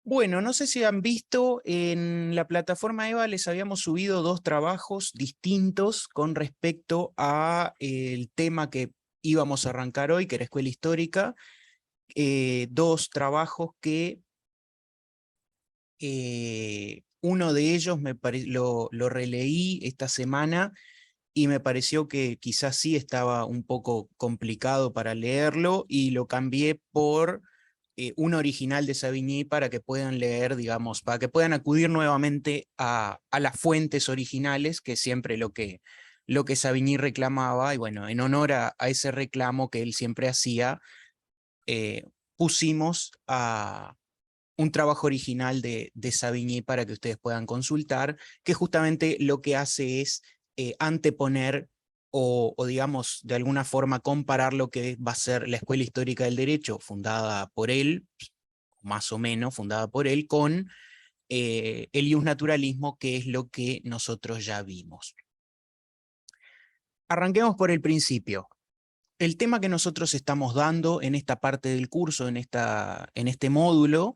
Bueno, no sé si han visto, en la plataforma EVA les habíamos subido dos trabajos distintos con respecto a el tema que íbamos a arrancar hoy, que era Escuela Histórica. Dos trabajos que uno de ellos lo releí esta semana y me pareció que quizás sí estaba un poco complicado para leerlo y lo cambié por un original de Savigny para que puedan leer, digamos, para que puedan acudir nuevamente a las fuentes originales, que es siempre lo que Savigny reclamaba, y bueno, en honor a ese reclamo que él siempre hacía, pusimos a un trabajo original de Savigny para que ustedes puedan consultar, que justamente lo que hace es anteponer o digamos de alguna forma comparar lo que va a ser la Escuela Histórica del Derecho, fundada por él, más o menos fundada por él, con el iusnaturalismo, que es lo que nosotros ya vimos. Arranquemos por el principio. El tema que nosotros estamos dando en esta parte del curso, en este módulo,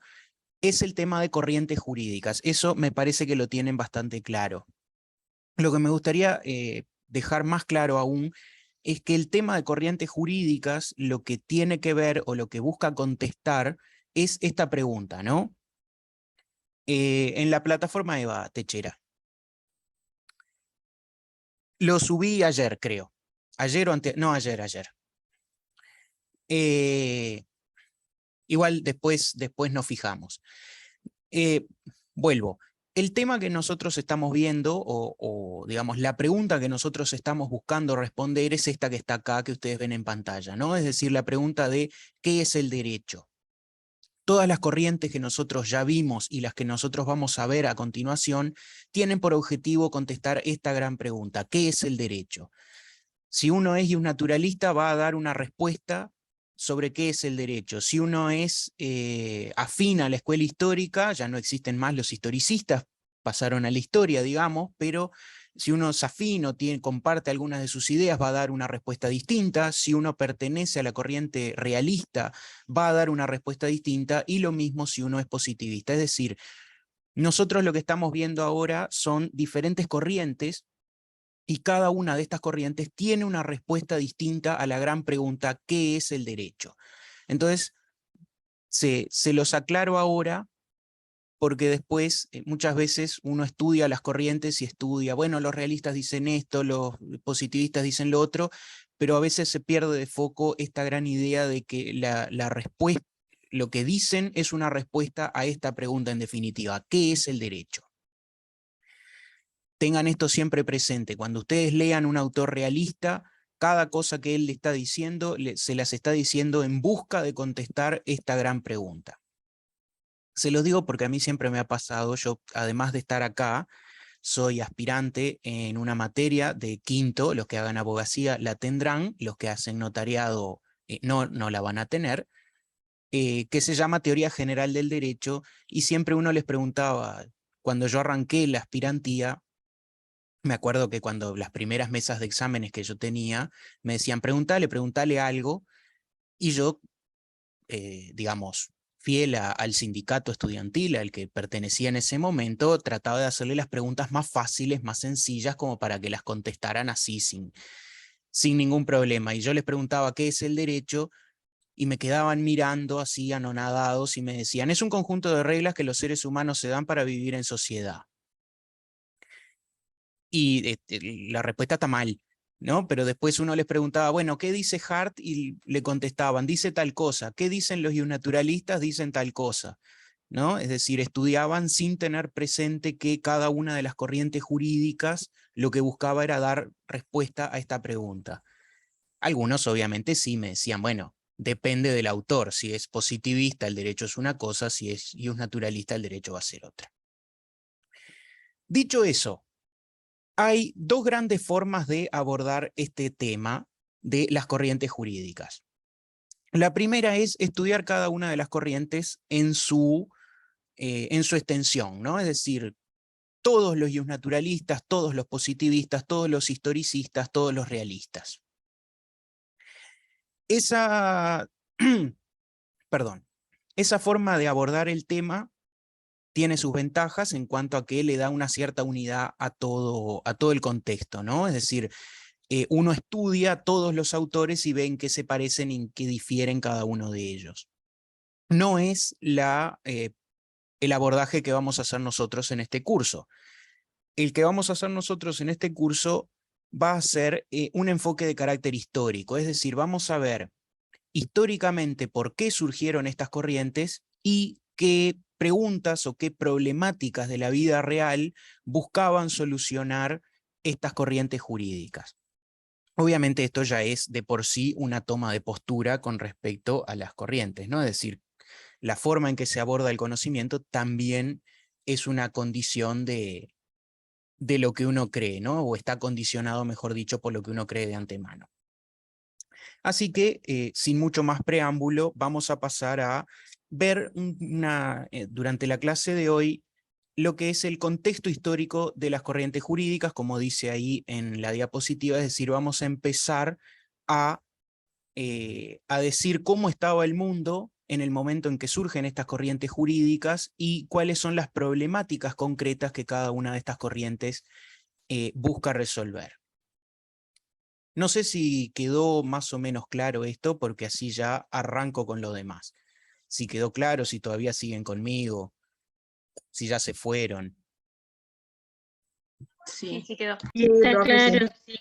es el tema de corrientes jurídicas. Eso me parece que lo tienen bastante claro. Lo que me gustaría dejar más claro aún es que el tema de corrientes jurídicas lo que tiene que ver o lo que busca contestar es esta pregunta, ¿no? En la plataforma EVA Techera. Lo subí ayer, creo. Ayer o antes, no, ayer. Eh, Igual después nos fijamos. Eh, Vuelvo. El tema que nosotros estamos viendo, o digamos, la pregunta que nosotros estamos buscando responder es esta que está acá, que ustedes ven en pantalla, ¿no? Es decir, la pregunta de ¿qué es el derecho? Todas las corrientes que nosotros ya vimos y las que nosotros vamos a ver a continuación tienen por objetivo contestar esta gran pregunta: ¿qué es el derecho? Si uno es naturalista, va a dar una respuesta sobre qué es el derecho. Si uno es afín a la escuela histórica, ya no existen más los historicistas, pasaron a la historia, digamos, pero si uno es afín o comparte algunas de sus ideas, va a dar una respuesta distinta. Si uno pertenece a la corriente realista, va a dar una respuesta distinta, y lo mismo si uno es positivista. Es decir, nosotros lo que estamos viendo ahora son diferentes corrientes, y cada una de estas corrientes tiene una respuesta distinta a la gran pregunta: ¿qué es el derecho? Entonces, se los aclaro ahora, porque después muchas veces uno estudia las corrientes y estudia, bueno, los realistas dicen esto, los positivistas dicen lo otro, pero a veces se pierde de foco esta gran idea de que la respuesta, lo que dicen es una respuesta a esta pregunta en definitiva: ¿qué es el derecho? Tengan esto siempre presente. Cuando ustedes lean un autor realista, cada cosa que él le está diciendo, se las está diciendo en busca de contestar esta gran pregunta. Se los digo porque a mí siempre me ha pasado. Yo, además de estar acá, soy aspirante en una materia de quinto. Los que hagan abogacía la tendrán, los que hacen notariado no la van a tener, que se llama Teoría General del Derecho, y siempre uno les preguntaba, cuando yo arranqué la aspirantía, me acuerdo que cuando las primeras mesas de exámenes que yo tenía, me decían, preguntale algo, y yo, digamos, fiel al sindicato estudiantil al que pertenecía en ese momento, trataba de hacerle las preguntas más fáciles, más sencillas, como para que las contestaran así, sin ningún problema. Y yo les preguntaba qué es el derecho, y me quedaban mirando así anonadados, y me decían, es un conjunto de reglas que los seres humanos se dan para vivir en sociedad. Y la respuesta está mal, ¿no? Pero después uno les preguntaba, bueno, ¿qué dice Hart? Y le contestaban, dice tal cosa. ¿Qué dicen los naturalistas? Dicen tal cosa, ¿no? Es decir, estudiaban sin tener presente que cada una de las corrientes jurídicas lo que buscaba era dar respuesta a esta pregunta. Algunos obviamente sí me decían, bueno, depende del autor. Si es positivista, el derecho es una cosa; si es naturalista, el derecho va a ser otra. Dicho eso, hay dos grandes formas de abordar este tema de las corrientes jurídicas. La primera es estudiar cada una de las corrientes en su extensión, ¿no? Es decir, todos los naturalistas, todos los positivistas, todos los historicistas, todos los realistas. Esa, perdón, esa forma de abordar el tema tiene sus ventajas en cuanto a que le da una cierta unidad a todo el contexto, ¿no? Es decir, uno estudia todos los autores y ve en qué se parecen y en qué difieren cada uno de ellos. No es el abordaje que vamos a hacer nosotros en este curso. El que vamos a hacer nosotros en este curso va a ser un enfoque de carácter histórico, es decir, vamos a ver históricamente por qué surgieron estas corrientes y qué preguntas o qué problemáticas de la vida real buscaban solucionar estas corrientes jurídicas. Obviamente esto ya es de por sí una toma de postura con respecto a las corrientes, ¿no? Es decir, la forma en que se aborda el conocimiento también es una condición de lo que uno cree, ¿no? O está condicionado, mejor dicho, por lo que uno cree de antemano. Así que, sin mucho más preámbulo, vamos a pasar a ver durante la clase de hoy lo que es el contexto histórico de las corrientes jurídicas, como dice ahí en la diapositiva, es decir, vamos a empezar a decir cómo estaba el mundo en el momento en que surgen estas corrientes jurídicas y cuáles son las problemáticas concretas que cada una de estas corrientes busca resolver. No sé si quedó más o menos claro esto, porque así ya arranco con lo demás. Si quedó claro, si todavía siguen conmigo, si ya se fueron. Sí, Sí quedó. sí, Está profe, sí. claro, sí.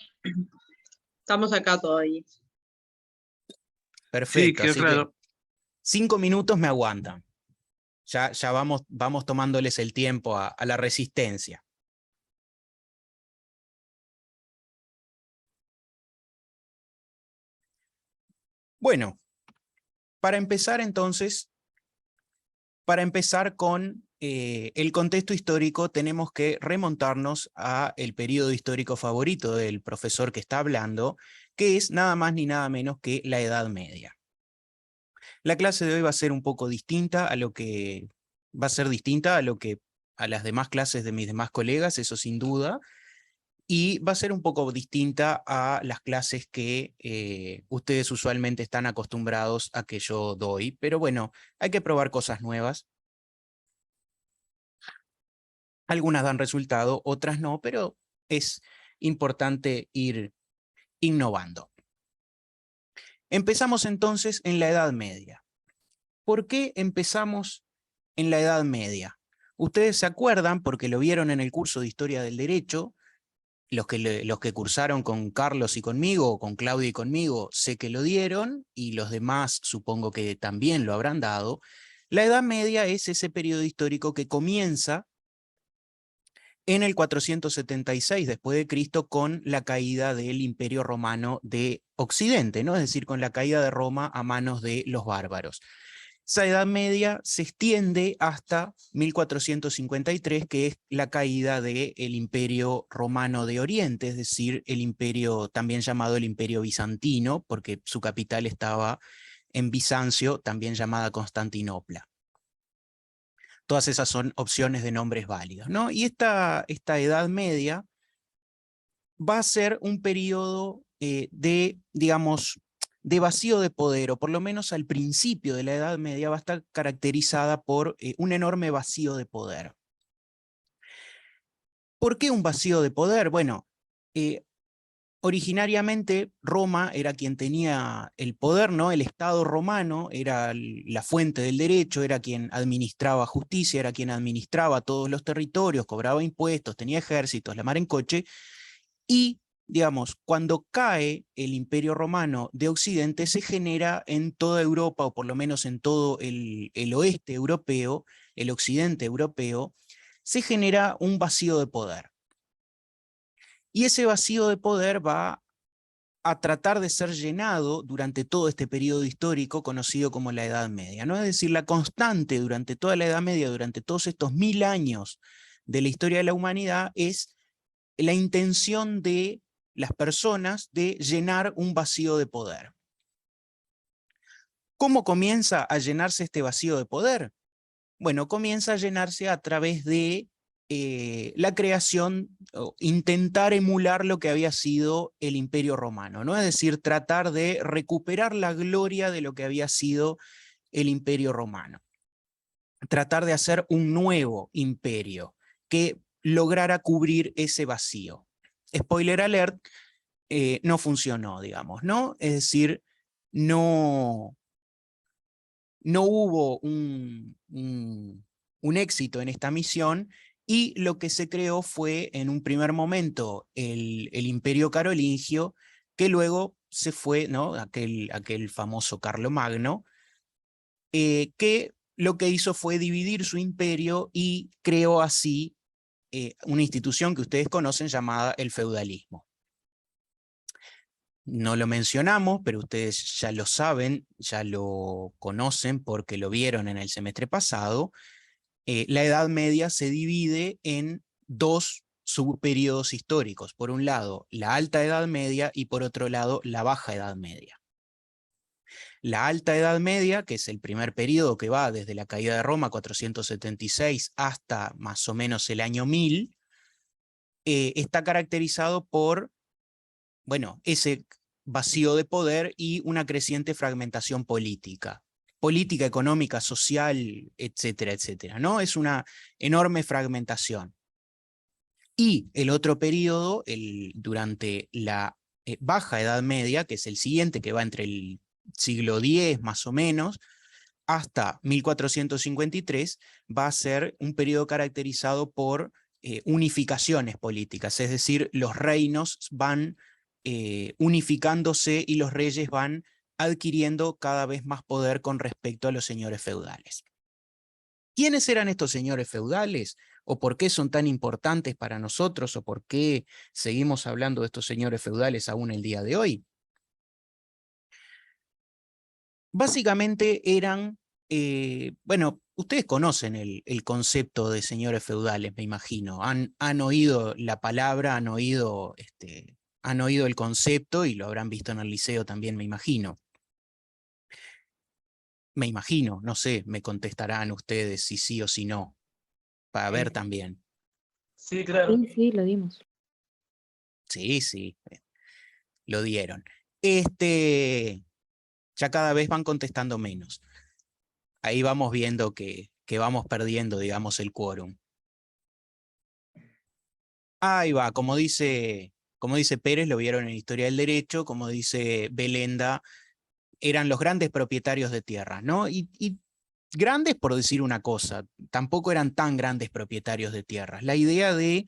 Estamos acá todavía. Perfecto, Sí, así claro. que 5 minutos me aguantan. Ya vamos tomándoles el tiempo a la resistencia. Bueno, para empezar entonces, para empezar con el contexto histórico, tenemos que remontarnos al periodo histórico favorito del profesor que está hablando, que es nada más ni nada menos que la Edad Media. La clase de hoy va a ser un poco distinta a lo que a las demás clases de mis demás colegas, eso sin duda, y va a ser un poco distinta a las clases que ustedes usualmente están acostumbrados a que yo doy, pero bueno, hay que probar cosas nuevas. Algunas dan resultado, otras no, pero es importante ir innovando. Empezamos entonces en la Edad Media. ¿Por qué empezamos en la Edad Media? Ustedes se acuerdan, porque lo vieron en el curso de Historia del Derecho, los que cursaron con Carlos y conmigo, o con Claudia y conmigo, sé que lo dieron, y los demás supongo que también lo habrán dado. La Edad Media es ese periodo histórico que comienza en el 476 después de Cristo con la caída del Imperio Romano de Occidente, ¿no? Es decir, con la caída de Roma a manos de los bárbaros. Esa Edad Media se extiende hasta 1453, que es la caída del Imperio Romano de Oriente, es decir, el imperio también llamado el Imperio Bizantino, porque su capital estaba en Bizancio, también llamada Constantinopla. Todas esas son opciones de nombres válidos, ¿no? Y esta Edad Media va a ser un periodo digamos, de vacío de poder, o por lo menos al principio de la Edad Media va a estar caracterizada por un enorme vacío de poder. ¿Por qué un vacío de poder? Bueno, originariamente Roma era quien tenía el poder, ¿no? El Estado romano era la fuente del derecho, era quien administraba justicia, era quien administraba todos los territorios, cobraba impuestos, tenía ejércitos, la mar en coche, y digamos, cuando cae el Imperio Romano de Occidente, se genera en toda Europa, o por lo menos en todo el oeste europeo, el occidente europeo, se genera un vacío de poder. Y ese vacío de poder va a tratar de ser llenado durante todo este periodo histórico conocido como la Edad Media, ¿no? Es decir, la constante durante toda la Edad Media, durante todos estos 1000 años de la historia de la humanidad, es la intención de las personas de llenar un vacío de poder. ¿Cómo comienza a llenarse este vacío de poder? Bueno, comienza a llenarse a través de la creación, o intentar emular lo que había sido el Imperio Romano, ¿no? Es decir, tratar de recuperar la gloria de lo que había sido el Imperio Romano. tratar de hacer un nuevo imperio que lograra cubrir ese vacío. Spoiler alert, no funcionó, digamos, ¿no? Es decir, no hubo un éxito en esta misión, y lo que se creó fue en un primer momento el Imperio Carolingio, que luego se fue, ¿no? aquel famoso Carlomagno, que lo que hizo fue dividir su imperio y creó así una institución que ustedes conocen llamada el feudalismo. No lo mencionamos, pero ustedes ya lo saben, ya lo conocen porque lo vieron en el semestre pasado. La Edad Media se divide en dos subperíodos históricos. Por un lado, la Alta Edad Media, y por otro lado, la Baja Edad Media. La Alta Edad Media, que es el primer periodo que va desde la caída de Roma, 476, hasta más o menos el año 1000, está caracterizado por, bueno, ese vacío de poder y una creciente fragmentación política, económica, social, etcétera, etcétera, ¿no? Es una enorme fragmentación. Y el otro periodo, durante la Baja Edad Media, que es el siguiente, que va entre el siglo X más o menos, hasta 1453, va a ser un periodo caracterizado por unificaciones políticas, es decir, los reinos van unificándose y los reyes van adquiriendo cada vez más poder con respecto a los señores feudales. ¿Quiénes eran estos señores feudales? ¿O por qué son tan importantes para nosotros? ¿O por qué seguimos hablando de estos señores feudales aún el día de hoy? Básicamente eran, bueno, ustedes conocen el concepto de señores feudales, me imagino. Han oído la palabra, han oído el concepto y lo habrán visto en el liceo también, me imagino. Me imagino, no sé, me contestarán ustedes si sí o si no, para ver también. Sí, claro. Sí, sí, lo dimos. Sí, sí, lo dieron. Ya cada vez van contestando menos. Ahí vamos viendo que vamos perdiendo, digamos, el quórum. Ahí va, como dice Pérez, lo vieron en Historia del Derecho, como dice Belenda, eran los grandes propietarios de tierras, ¿no? Y grandes por decir una cosa, tampoco eran tan grandes propietarios de tierras. La idea de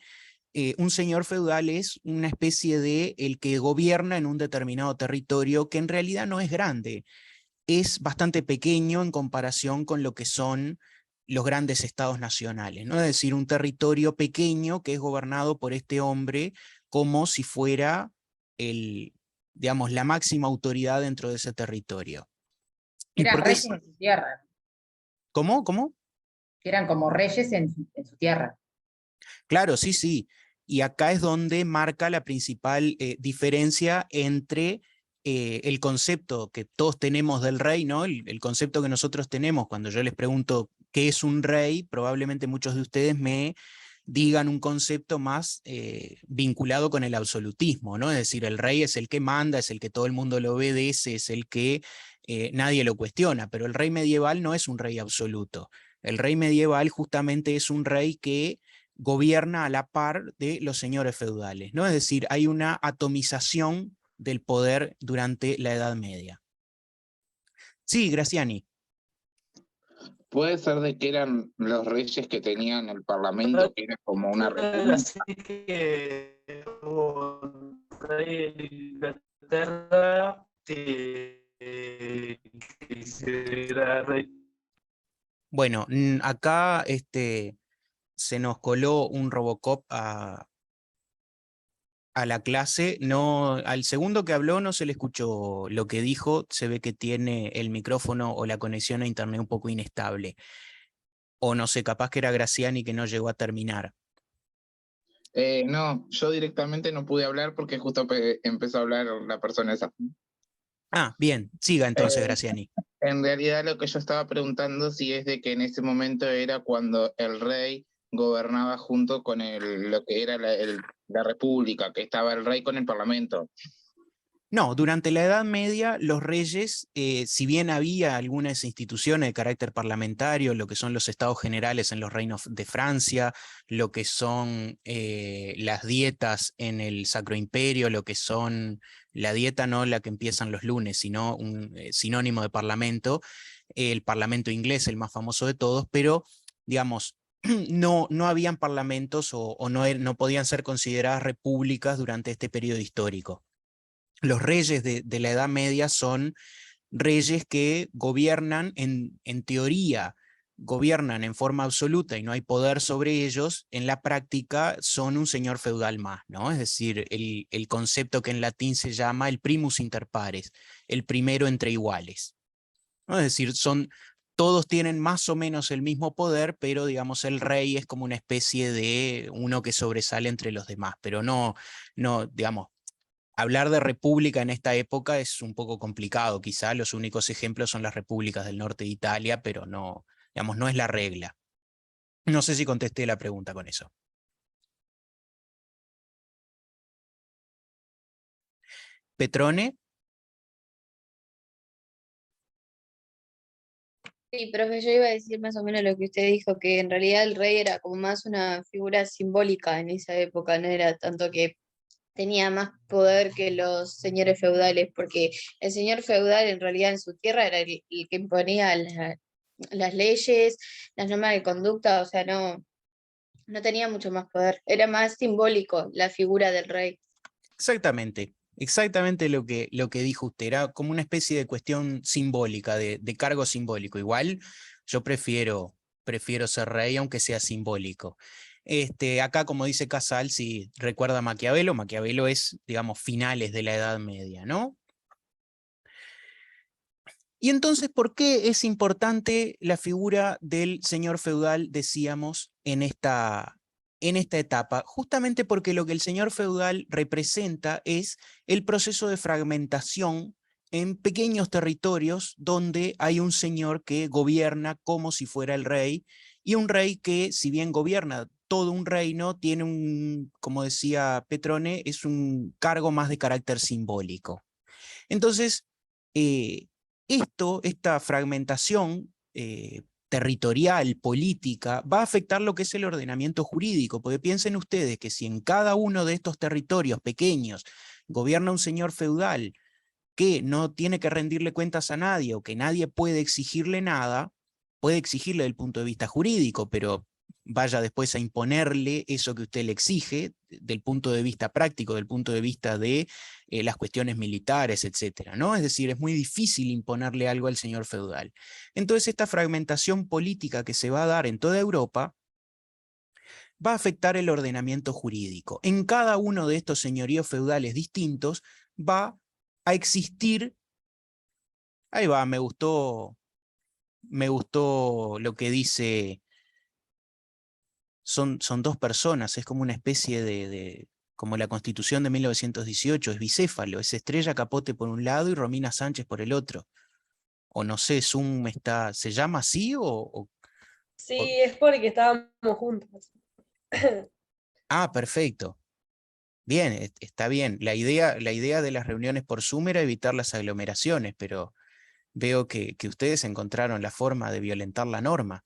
un señor feudal es una especie de el que gobierna en un determinado territorio que en realidad no es grande, es bastante pequeño en comparación con lo que son los grandes estados nacionales, ¿no? Es decir, un territorio pequeño que es gobernado por este hombre como si fuera digamos, la máxima autoridad dentro de ese territorio. ¿Y Eran por qué reyes en su tierra. ¿Cómo? ¿Cómo? Eran como reyes en su tierra. Claro, sí, sí. Y acá es donde marca la principal diferencia entre el concepto que todos tenemos del rey, ¿no? El concepto que nosotros tenemos cuando yo les pregunto qué es un rey, probablemente muchos de ustedes me digan un concepto más vinculado con el absolutismo, ¿no? Es decir, el rey es el que manda, es el que todo el mundo le obedece, es el que nadie lo cuestiona, pero el rey medieval no es un rey absoluto. El rey medieval justamente es un rey que gobierna a la par de los señores feudales, ¿no? Es decir, hay una atomización del poder durante la Edad Media. Sí, Graciani. Puede ser de que eran los reyes que tenían el parlamento, que era como una república. Así que hubo un rey de Inglaterra que era rey. Bueno, acá se nos coló un Robocop a la clase. No, al segundo que habló no se le escuchó lo que dijo, se ve que tiene el micrófono o la conexión a internet un poco inestable. O no sé, capaz que era Graciani que no llegó a terminar. No, yo directamente no pude hablar porque justo empezó a hablar la persona esa. Ah, bien, siga entonces, Graciani. En realidad lo que yo estaba preguntando si es de que en ese momento era cuando el rey gobernaba junto con lo que era la república, que estaba el rey con el parlamento. No, durante la Edad Media los reyes, si bien había algunas instituciones de carácter parlamentario, lo que son los estados generales en los reinos de Francia, lo que son las dietas en el Sacro Imperio, lo que son la dieta no la que empiezan los lunes, sino un sinónimo de parlamento, el parlamento inglés, el más famoso de todos, pero digamos, no habían parlamentos o no podían ser consideradas repúblicas durante este periodo histórico. Los reyes de la Edad Media son reyes que gobiernan, en teoría, gobiernan en forma absoluta y no hay poder sobre ellos. En la práctica son un señor feudal más, ¿no? Es decir, el concepto que en latín se llama el primus inter pares, el primero entre iguales, ¿no? Es decir, todos tienen más o menos el mismo poder, pero digamos el rey es como una especie de uno que sobresale entre los demás, pero no, digamos, hablar de república en esta época es un poco complicado, quizá los únicos ejemplos son las repúblicas del norte de Italia, pero no, digamos, no es la regla. No sé si contesté la pregunta con eso. Petrone. Sí, profe, yo iba a decir más o menos lo que usted dijo, que en realidad el rey era como más una figura simbólica en esa época, no era tanto que tenía más poder que los señores feudales, porque el señor feudal en realidad en su tierra era el que imponía las leyes, las normas de conducta, o sea, no tenía mucho más poder, era más simbólico la figura del rey. Exactamente lo que dijo usted, era como una especie de cuestión simbólica, de cargo simbólico. Igual yo prefiero ser rey aunque sea simbólico. Acá, como dice Casal, si recuerda a Maquiavelo, Maquiavelo es, digamos, finales de la Edad Media, ¿no? Y entonces, ¿por qué es importante la figura del señor feudal, decíamos, en esta etapa? Justamente porque lo que el señor feudal representa es el proceso de fragmentación en pequeños territorios donde hay un señor que gobierna como si fuera el rey, y un rey que, si bien gobierna todo un reino, tiene como decía Petrone, es un cargo más de carácter simbólico. Entonces, esta fragmentación territorial, política, va a afectar lo que es el ordenamiento jurídico, porque piensen ustedes que si en cada uno de estos territorios pequeños gobierna un señor feudal que no tiene que rendirle cuentas a nadie o que nadie puede exigirle nada, puede exigirle desde el punto de vista jurídico, pero vaya después a imponerle eso que usted le exige, del punto de vista práctico, del punto de vista de las cuestiones militares, etcétera, ¿no? Es decir, es muy difícil imponerle algo al señor feudal. Entonces esta fragmentación política que se va a dar en toda Europa va a afectar el ordenamiento jurídico. En cada uno de estos señoríos feudales distintos va a existir, ahí va, me gustó lo que dice, son dos personas, es como una especie como la Constitución de 1918, es bicéfalo, es Estrella Capote por un lado y Romina Sánchez por el otro. O no sé, ¿se llama así o? Sí, es porque estábamos juntos. Ah, perfecto. Bien, está bien. La idea de las reuniones por Zoom era evitar las aglomeraciones, pero veo que ustedes encontraron la forma de violentar la norma.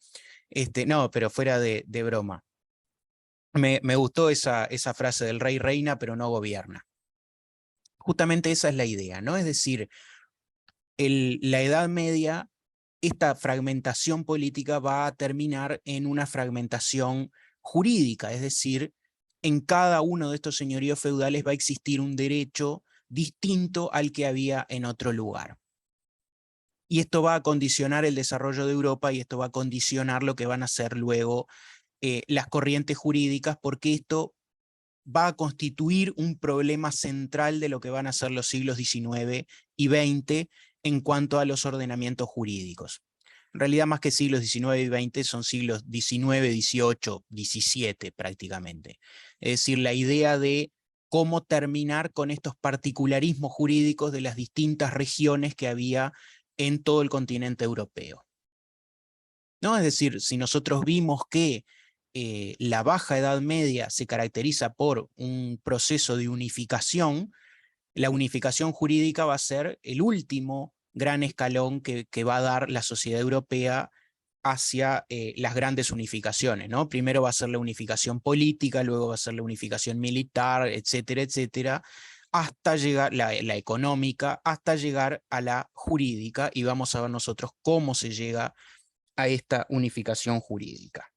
No, pero fuera de broma. Me gustó esa frase del rey reina, pero no gobierna. Justamente esa es la idea, ¿no? Es decir, la Edad Media, esta fragmentación política va a terminar en una fragmentación jurídica, es decir, en cada uno de estos señoríos feudales va a existir un derecho distinto al que había en otro lugar. Y esto va a condicionar el desarrollo de Europa y esto va a condicionar lo que van a ser luego las corrientes jurídicas, porque esto va a constituir un problema central de lo que van a ser los siglos XIX y XX en cuanto a los ordenamientos jurídicos. En realidad, más que siglos XIX y XX, son siglos XIX, XVIII, XVII prácticamente. Es decir, la idea de cómo terminar con estos particularismos jurídicos de las distintas regiones que había en todo el continente europeo, ¿no? Es decir, si nosotros vimos que la Baja Edad Media se caracteriza por un proceso de unificación, la unificación jurídica va a ser el último gran escalón que va a dar la sociedad europea hacia las grandes unificaciones, ¿no? Primero va a ser la unificación política, luego va a ser la unificación militar, etcétera, etcétera, hasta llegar, la económica, hasta llegar a la jurídica, y vamos a ver nosotros cómo se llega a esta unificación jurídica.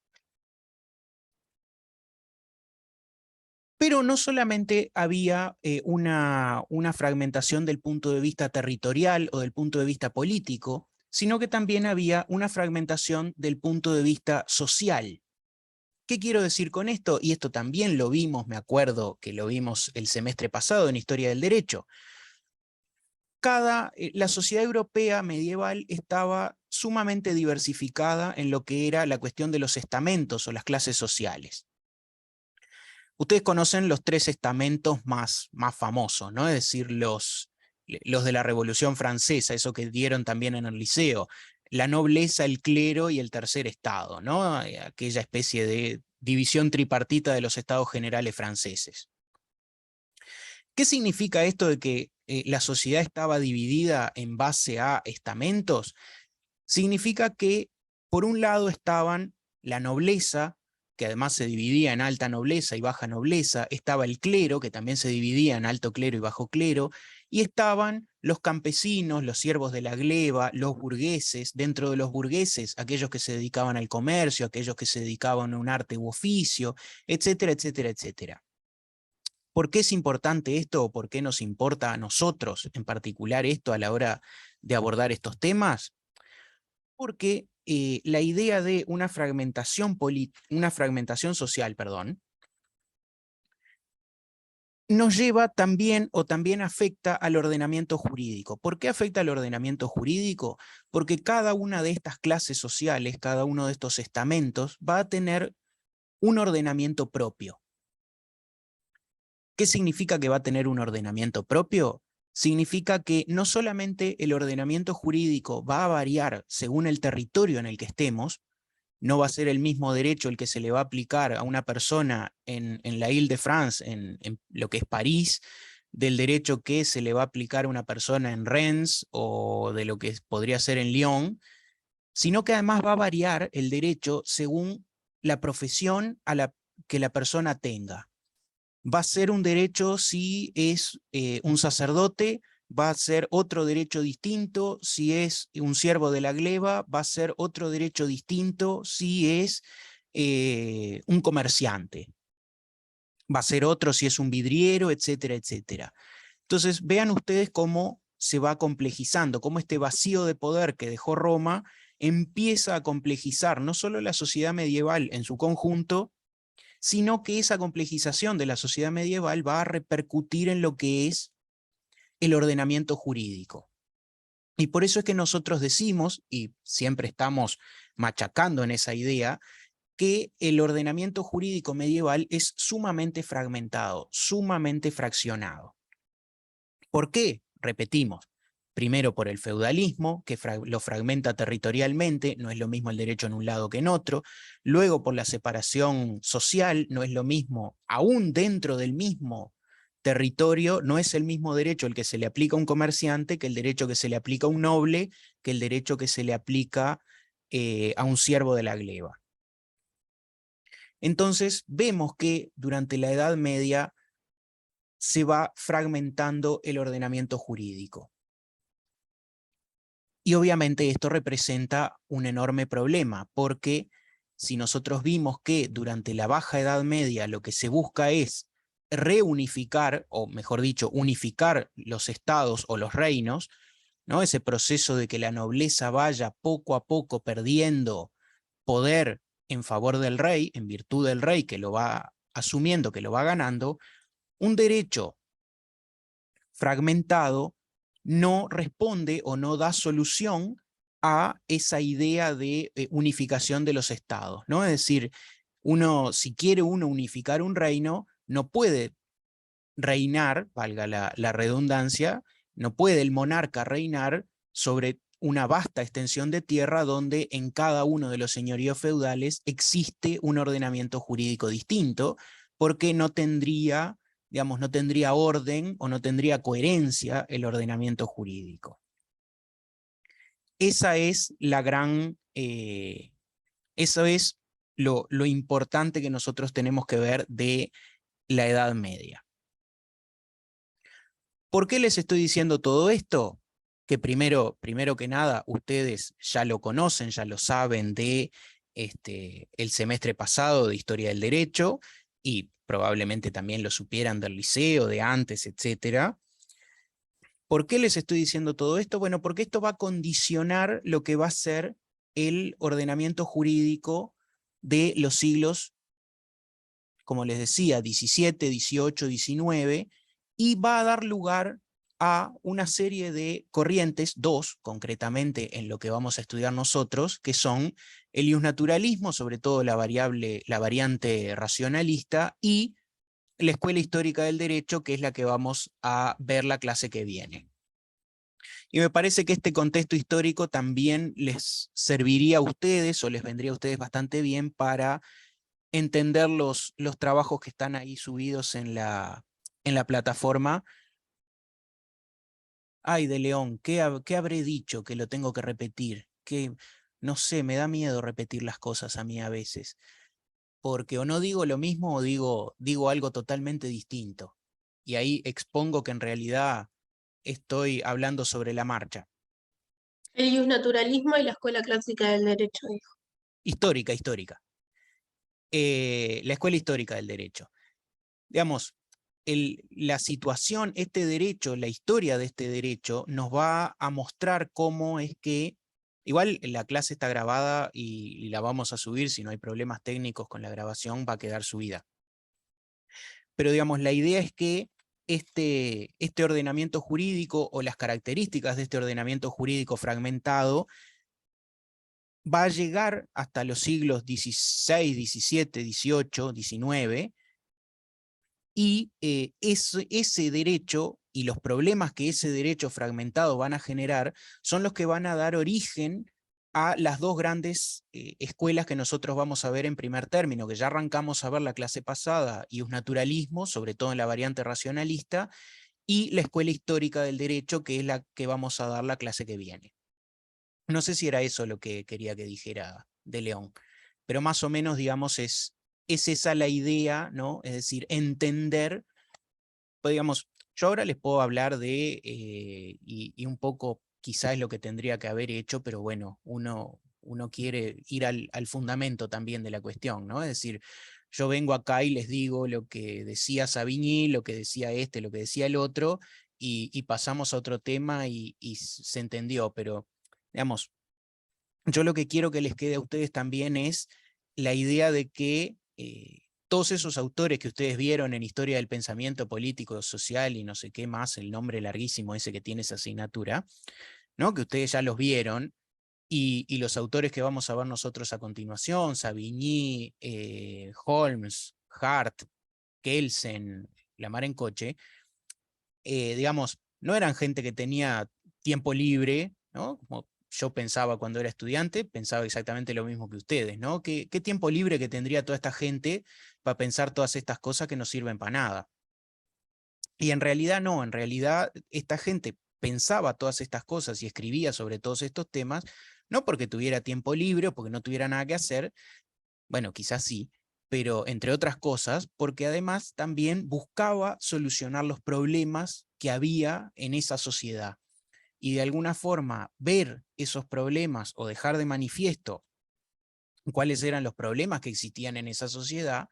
Pero no solamente había una fragmentación del punto de vista territorial o del punto de vista político, sino que también había una fragmentación del punto de vista social. ¿Qué quiero decir con esto? Y esto también lo vimos, me acuerdo que lo vimos el semestre pasado en Historia del Derecho. La sociedad europea medieval estaba sumamente diversificada en lo que era la cuestión de los estamentos o las clases sociales. Ustedes conocen los 3 estamentos más famosos, ¿no? Es decir, los de la Revolución Francesa, eso que dieron también en el liceo, la nobleza, el clero y el tercer estado, ¿no? Aquella especie de división tripartita de los estados generales franceses. ¿Qué significa esto de que la sociedad estaba dividida en base a estamentos? Significa que por un lado estaban la nobleza, que además se dividía en alta nobleza y baja nobleza, estaba el clero, que también se dividía en alto clero y bajo clero, y estaban los campesinos, los siervos de la gleba, los burgueses, dentro de los burgueses, aquellos que se dedicaban al comercio, aquellos que se dedicaban a un arte u oficio, etcétera, etcétera, etcétera. ¿Por qué es importante esto o por qué nos importa a nosotros en particular esto a la hora de abordar estos temas? Porque la idea de una fragmentación social, nos lleva también o también afecta al ordenamiento jurídico. ¿Por qué afecta al ordenamiento jurídico? Porque cada una de estas clases sociales, cada uno de estos estamentos va a tener un ordenamiento propio. ¿Qué significa que va a tener un ordenamiento propio? Significa que no solamente el ordenamiento jurídico va a variar según el territorio en el que estemos, no va a ser el mismo derecho el que se le va a aplicar a una persona en la Île-de-France, en lo que es París, del derecho que se le va a aplicar a una persona en Rennes o de lo que podría ser en Lyon, sino que además va a variar el derecho según la profesión que la persona tenga. Va a ser un derecho si es un sacerdote, va a ser otro derecho distinto si es un siervo de la gleba, va a ser otro derecho distinto si es un comerciante. Va a ser otro si es un vidriero, etcétera, etcétera. Entonces vean ustedes cómo se va complejizando, cómo este vacío de poder que dejó Roma empieza a complejizar no solo la sociedad medieval en su conjunto, sino que esa complejización de la sociedad medieval va a repercutir en lo que es el ordenamiento jurídico. Y por eso es que nosotros decimos, y siempre estamos machacando en esa idea, que el ordenamiento jurídico medieval es sumamente fragmentado, sumamente fraccionado. ¿Por qué? Repetimos. Primero por el feudalismo, que lo fragmenta territorialmente, no es lo mismo el derecho en un lado que en otro. Luego por la separación social, no es lo mismo, aún dentro del mismo territorio, no es el mismo derecho el que se le aplica a un comerciante que el derecho que se le aplica a un noble, que el derecho que se le aplica a un siervo de la gleba. Entonces vemos que durante la Edad Media se va fragmentando el ordenamiento jurídico. Y obviamente esto representa un enorme problema, porque si nosotros vimos que durante la Baja Edad Media lo que se busca es reunificar, o mejor dicho, unificar los estados o los reinos, ¿no? Ese proceso de que la nobleza vaya poco a poco perdiendo poder en favor del rey, en virtud del rey que lo va asumiendo, que lo va ganando, un derecho fragmentado no responde o no da solución a esa idea de unificación de los estados, ¿no? Es decir, si quiere uno unificar un reino, no puede reinar, valga la redundancia, no puede el monarca reinar sobre una vasta extensión de tierra donde en cada uno de los señoríos feudales existe un ordenamiento jurídico distinto, porque no tendría digamos, no tendría orden o no tendría coherencia el ordenamiento jurídico. Esa es la gran, eso es lo importante que nosotros tenemos que ver de la Edad Media. ¿Por qué les estoy diciendo todo esto? Que primero que nada, ustedes ya lo conocen, ya lo saben de el semestre pasado de Historia del Derecho, y probablemente también lo supieran del liceo, de antes, etc. ¿Por qué les estoy diciendo todo esto? Bueno, porque esto va a condicionar lo que va a ser el ordenamiento jurídico de los siglos, como les decía, 17, 18, 19, y va a dar lugar a una serie de corrientes, dos concretamente en lo que vamos a estudiar nosotros, que son el iusnaturalismo, sobre todo la variante racionalista, y la escuela histórica del derecho, que es la que vamos a ver la clase que viene. Y me parece que este contexto histórico también les serviría a ustedes, o les vendría a ustedes bastante bien para entender los trabajos que están ahí subidos en la plataforma. Ay, de León, ¿qué habré dicho que lo tengo que repetir? Que, no sé, me da miedo repetir las cosas a mí a veces, porque o no digo lo mismo o digo algo totalmente distinto. Y ahí expongo que en realidad estoy hablando sobre la marcha. El iusnaturalismo y la escuela clásica del derecho, dijo. Histórica. La escuela histórica del derecho. Digamos, la situación, este derecho, la historia de este derecho, nos va a mostrar cómo es que, igual la clase está grabada y la vamos a subir, si no hay problemas técnicos con la grabación, va a quedar subida. Pero digamos, la idea es que este ordenamiento jurídico, o las características de este ordenamiento jurídico fragmentado, va a llegar hasta los siglos XVI, XVII, XVIII, XIX, y ese derecho y los problemas que ese derecho fragmentado van a generar son los que van a dar origen a las dos grandes escuelas que nosotros vamos a ver en primer término, que ya arrancamos a ver la clase pasada, iusnaturalismo, sobre todo en la variante racionalista, y la escuela histórica del derecho, que es la que vamos a dar la clase que viene. No sé si era eso lo que quería que dijera de León, pero más o menos, digamos, es esa la idea, ¿no? Es decir, entender, pues, digamos, yo ahora les puedo hablar de, y un poco quizás es lo que tendría que haber hecho, pero bueno, uno quiere ir al fundamento también de la cuestión, ¿no? Es decir, yo vengo acá y les digo lo que decía Savigny, lo que decía lo que decía el otro, y pasamos a otro tema y se entendió, pero digamos, yo lo que quiero que les quede a ustedes también es la idea de que todos esos autores que ustedes vieron en Historia del Pensamiento Político, Social y no sé qué más, el nombre larguísimo ese que tiene esa asignatura, ¿no? Que ustedes ya los vieron, y los autores que vamos a ver nosotros a continuación, Savigny, Holmes, Hart, Kelsen, Lamar en Coche, digamos, no eran gente que tenía tiempo libre, ¿no? Como yo pensaba cuando era estudiante, pensaba exactamente lo mismo que ustedes, ¿no? ¿Qué tiempo libre que tendría toda esta gente para pensar todas estas cosas que no sirven para nada? Y en realidad no, en realidad esta gente pensaba todas estas cosas y escribía sobre todos estos temas, no porque tuviera tiempo libre o porque no tuviera nada que hacer, bueno, quizás sí, pero entre otras cosas, porque además también buscaba solucionar los problemas que había en esa sociedad. Y de alguna forma ver esos problemas o dejar de manifiesto cuáles eran los problemas que existían en esa sociedad,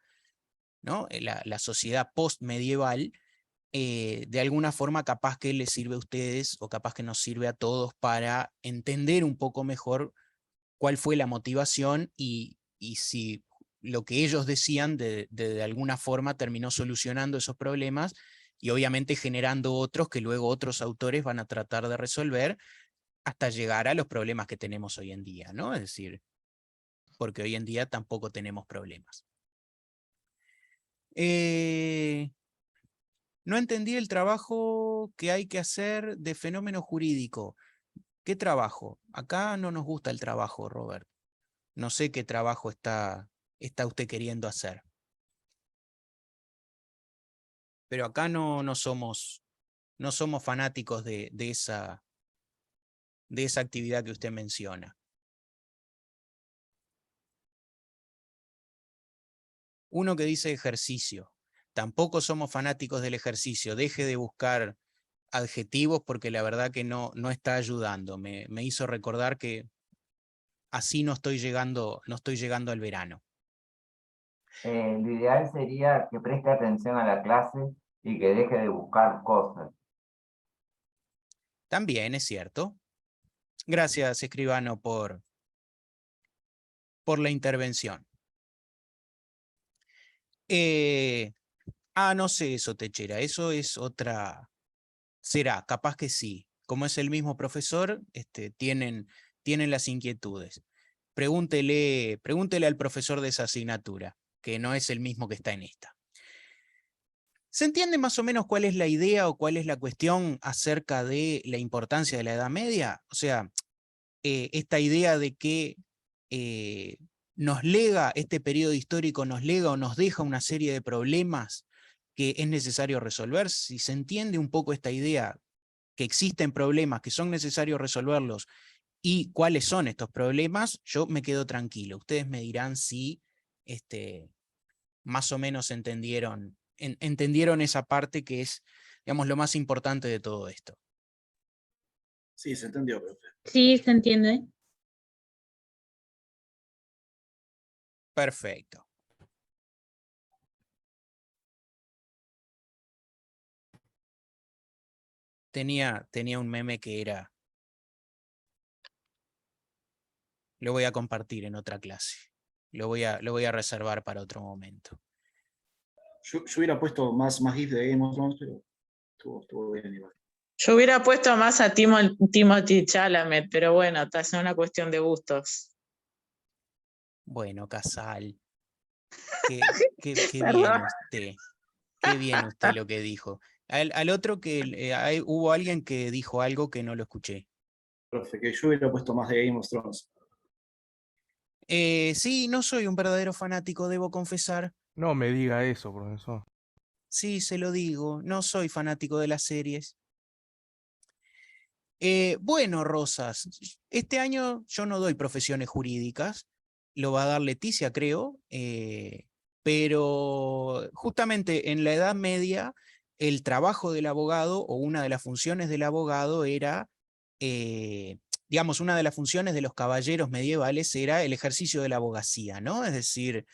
¿no? La sociedad post-medieval, de alguna forma capaz que les sirve a ustedes o capaz que nos sirve a todos para entender un poco mejor cuál fue la motivación y si lo que ellos decían de alguna forma terminó solucionando esos problemas y obviamente generando otros que luego otros autores van a tratar de resolver hasta llegar a los problemas que tenemos hoy en día, ¿no? Es decir, porque hoy en día tampoco tenemos problemas. No entendí el trabajo que hay que hacer de fenómeno jurídico. ¿Qué trabajo? Acá no nos gusta el trabajo, Robert. No sé qué trabajo está usted queriendo hacer. Pero acá no somos fanáticos de esa actividad que usted menciona. Uno que dice ejercicio. Tampoco somos fanáticos del ejercicio. Deje de buscar adjetivos porque la verdad que no está ayudando. Me hizo recordar que así no estoy llegando al verano. Lo ideal sería que preste atención a la clase y que deje de buscar cosas. También es cierto. Gracias, escribano, por la intervención. No sé eso, Techera, eso es otra... Será, capaz que sí. Como es el mismo profesor, tienen las inquietudes. Pregúntele al profesor de esa asignatura, que no es el mismo que está en esta. ¿Se entiende más o menos cuál es la idea o cuál es la cuestión acerca de la importancia de la Edad Media? O sea, esta idea de que nos lega, este periodo histórico nos lega o nos deja una serie de problemas que es necesario resolver. Si se entiende un poco esta idea, que existen problemas, que son necesarios resolverlos, y cuáles son estos problemas, yo me quedo tranquilo. Ustedes me dirán si más o menos entendieron esa parte que es, digamos, lo más importante de todo esto. Sí, se entendió, profe. Sí, se entiende. Perfecto. Tenía un meme que era... Lo voy a compartir en otra clase. Lo voy a reservar para otro momento. Yo hubiera puesto más GIF de Game of Thrones, pero estuvo bien igual. Yo hubiera puesto más a Timothy Chalamet, pero bueno, es una cuestión de gustos. Bueno, Casal. Qué bien usted. Qué bien usted lo que dijo. Al otro que hubo alguien que dijo algo que no lo escuché. Profe, que yo hubiera puesto más de Game of Thrones. Sí, no soy un verdadero fanático, debo confesar. No me diga eso, profesor. Sí, se lo digo, no soy fanático de las series. Bueno, Rosas, este año yo no doy profesiones jurídicas, lo va a dar Leticia, creo, pero justamente en la Edad Media el trabajo del abogado o una de las funciones del abogado era, digamos, una de las funciones de los caballeros medievales era el ejercicio de la abogacía, ¿no? Es decir,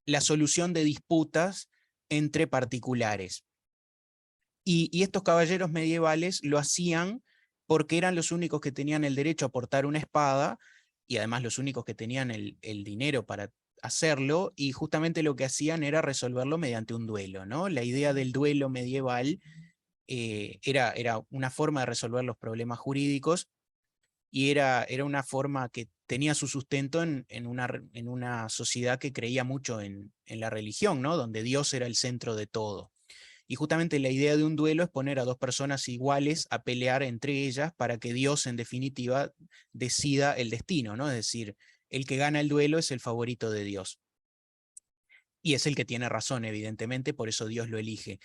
la solución de disputas entre particulares. Y estos caballeros medievales lo hacían porque eran los únicos que tenían el derecho a portar una espada y además los únicos que tenían el dinero para hacerlo, y justamente lo que hacían era resolverlo mediante un duelo, ¿no? La idea del duelo medieval era una forma de resolver los problemas jurídicos y era una forma que tenía su sustento en una sociedad que creía mucho en la religión, ¿no? Donde Dios era el centro de todo. Y justamente la idea de un duelo es poner a dos personas iguales a pelear entre ellas para que Dios, en definitiva, decida el destino, ¿no? Es decir, el que gana el duelo es el favorito de Dios. Y es el que tiene razón, evidentemente, por eso Dios lo elige.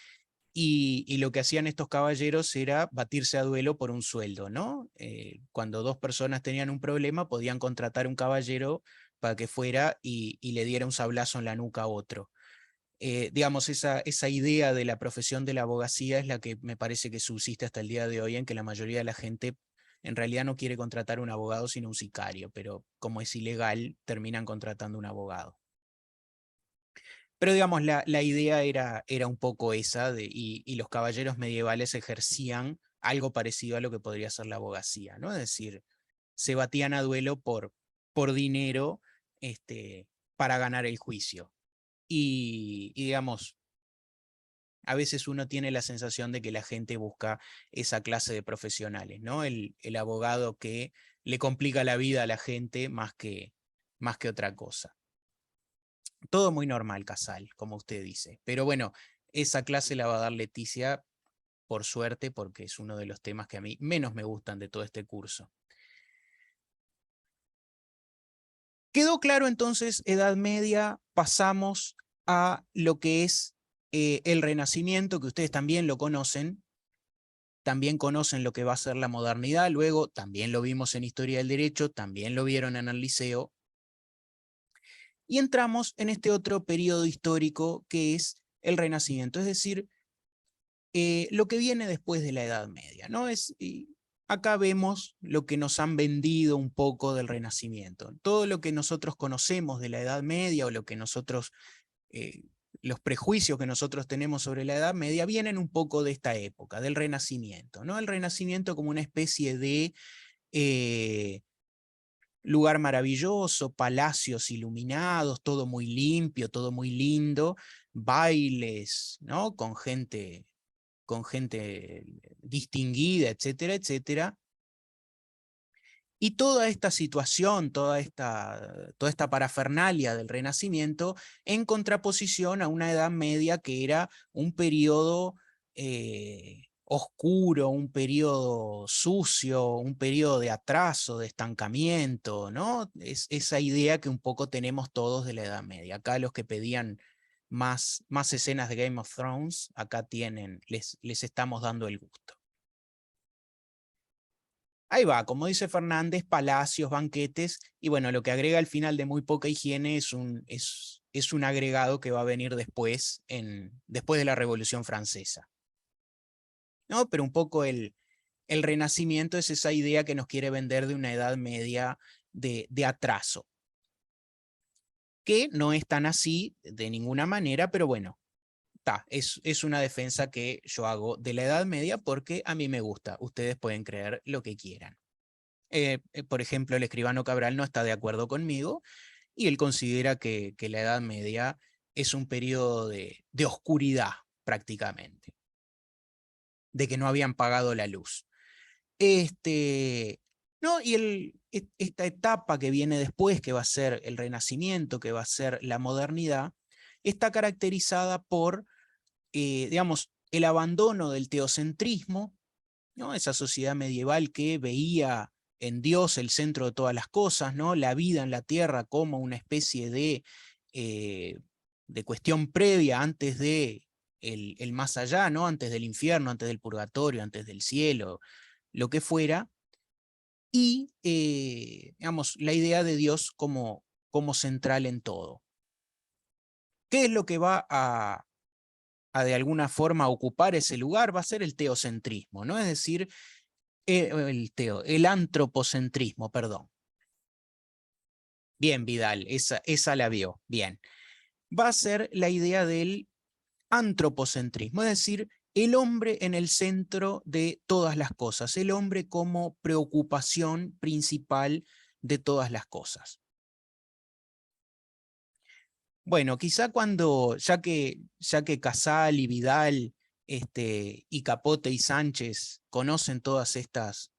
Y lo que hacían estos caballeros era batirse a duelo por un sueldo, ¿no? Cuando dos personas tenían un problema, podían contratar un caballero para que fuera y le diera un sablazo en la nuca a otro. Digamos, esa idea de la profesión de la abogacía es la que me parece que subsiste hasta el día de hoy, en que la mayoría de la gente en realidad no quiere contratar un abogado sino un sicario, pero como es ilegal, terminan contratando un abogado. Pero digamos, la idea era un poco esa, y los caballeros medievales ejercían algo parecido a lo que podría ser la abogacía, ¿no? Es decir, se batían a duelo por dinero para ganar el juicio. Y digamos, a veces uno tiene la sensación de que la gente busca esa clase de profesionales, ¿no? El abogado que le complica la vida a la gente más que otra cosa. Todo muy normal, Casal, como usted dice. Pero bueno, esa clase la va a dar Leticia, por suerte, porque es uno de los temas que a mí menos me gustan de todo este curso. ¿Quedó claro entonces Edad Media? Pasamos a lo que es el Renacimiento, que ustedes también lo conocen, también conocen lo que va a ser la modernidad, luego también lo vimos en Historia del Derecho, también lo vieron en el liceo, y entramos en este otro periodo histórico que es el Renacimiento, es decir, lo que viene después de la Edad Media, ¿no? Acá vemos lo que nos han vendido un poco del Renacimiento. Todo lo que nosotros conocemos de la Edad Media o lo que nosotros, los prejuicios que nosotros tenemos sobre la Edad Media vienen un poco de esta época, del Renacimiento, ¿no? El Renacimiento como una especie de lugar maravilloso, palacios iluminados, todo muy limpio, todo muy lindo, bailes, ¿no? Con gente distinguida, etcétera, etcétera. Y toda esta situación, toda esta parafernalia del Renacimiento, en contraposición a una Edad Media que era un periodo oscuro, un periodo sucio, un periodo de atraso, de estancamiento, ¿no? Es esa idea que un poco tenemos todos de la Edad Media. Acá los que pedían más escenas de Game of Thrones, acá tienen, les estamos dando el gusto. Ahí va, como dice Fernández, palacios, banquetes, y bueno, lo que agrega al final de muy poca higiene es un agregado que va a venir después de la Revolución Francesa. ¿No? Pero un poco el Renacimiento es esa idea que nos quiere vender de una Edad Media de atraso. Que no es tan así de ninguna manera, pero bueno, es una defensa que yo hago de la Edad Media porque a mí me gusta. Ustedes pueden creer lo que quieran. Por ejemplo, el escribano Cabral no está de acuerdo conmigo y él considera que la Edad Media es un periodo de oscuridad prácticamente, de que no habían pagado la luz. ¿No? Y esta etapa que viene después, que va a ser el Renacimiento, que va a ser la modernidad, está caracterizada por, digamos, el abandono del teocentrismo, ¿no? Esa sociedad medieval que veía en Dios el centro de todas las cosas, ¿no? La vida en la tierra como una especie de cuestión previa antes de el más allá, ¿no? Antes del infierno, antes del purgatorio, antes del cielo, lo que fuera, y digamos, la idea de Dios como central en todo. ¿Qué es lo que va a de alguna forma ocupar ese lugar? Va a ser el teocentrismo, ¿no? Es decir, el antropocentrismo, perdón. Bien, Vidal, esa la vio, bien. Va a ser la idea del antropocentrismo, es decir, el hombre en el centro de todas las cosas, el hombre como preocupación principal de todas las cosas. Bueno, quizá cuando, ya que Casal y Vidal y Capote y Sánchez conocen todas estas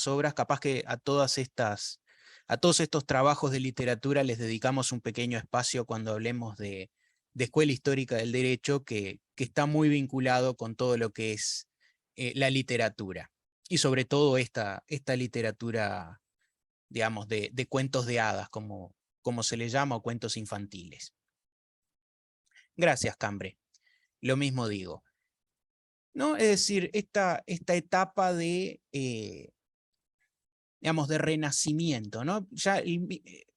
obras, capaz que a todos estos trabajos de literatura les dedicamos un pequeño espacio cuando hablemos de Escuela Histórica del Derecho, que está muy vinculado con todo lo que es la literatura, y sobre todo esta literatura, digamos, de cuentos de hadas, como se le llama, o cuentos infantiles. Gracias, Cambre. Lo mismo digo. ¿No? Es decir, esta etapa de, digamos, de renacimiento, ¿no? Ya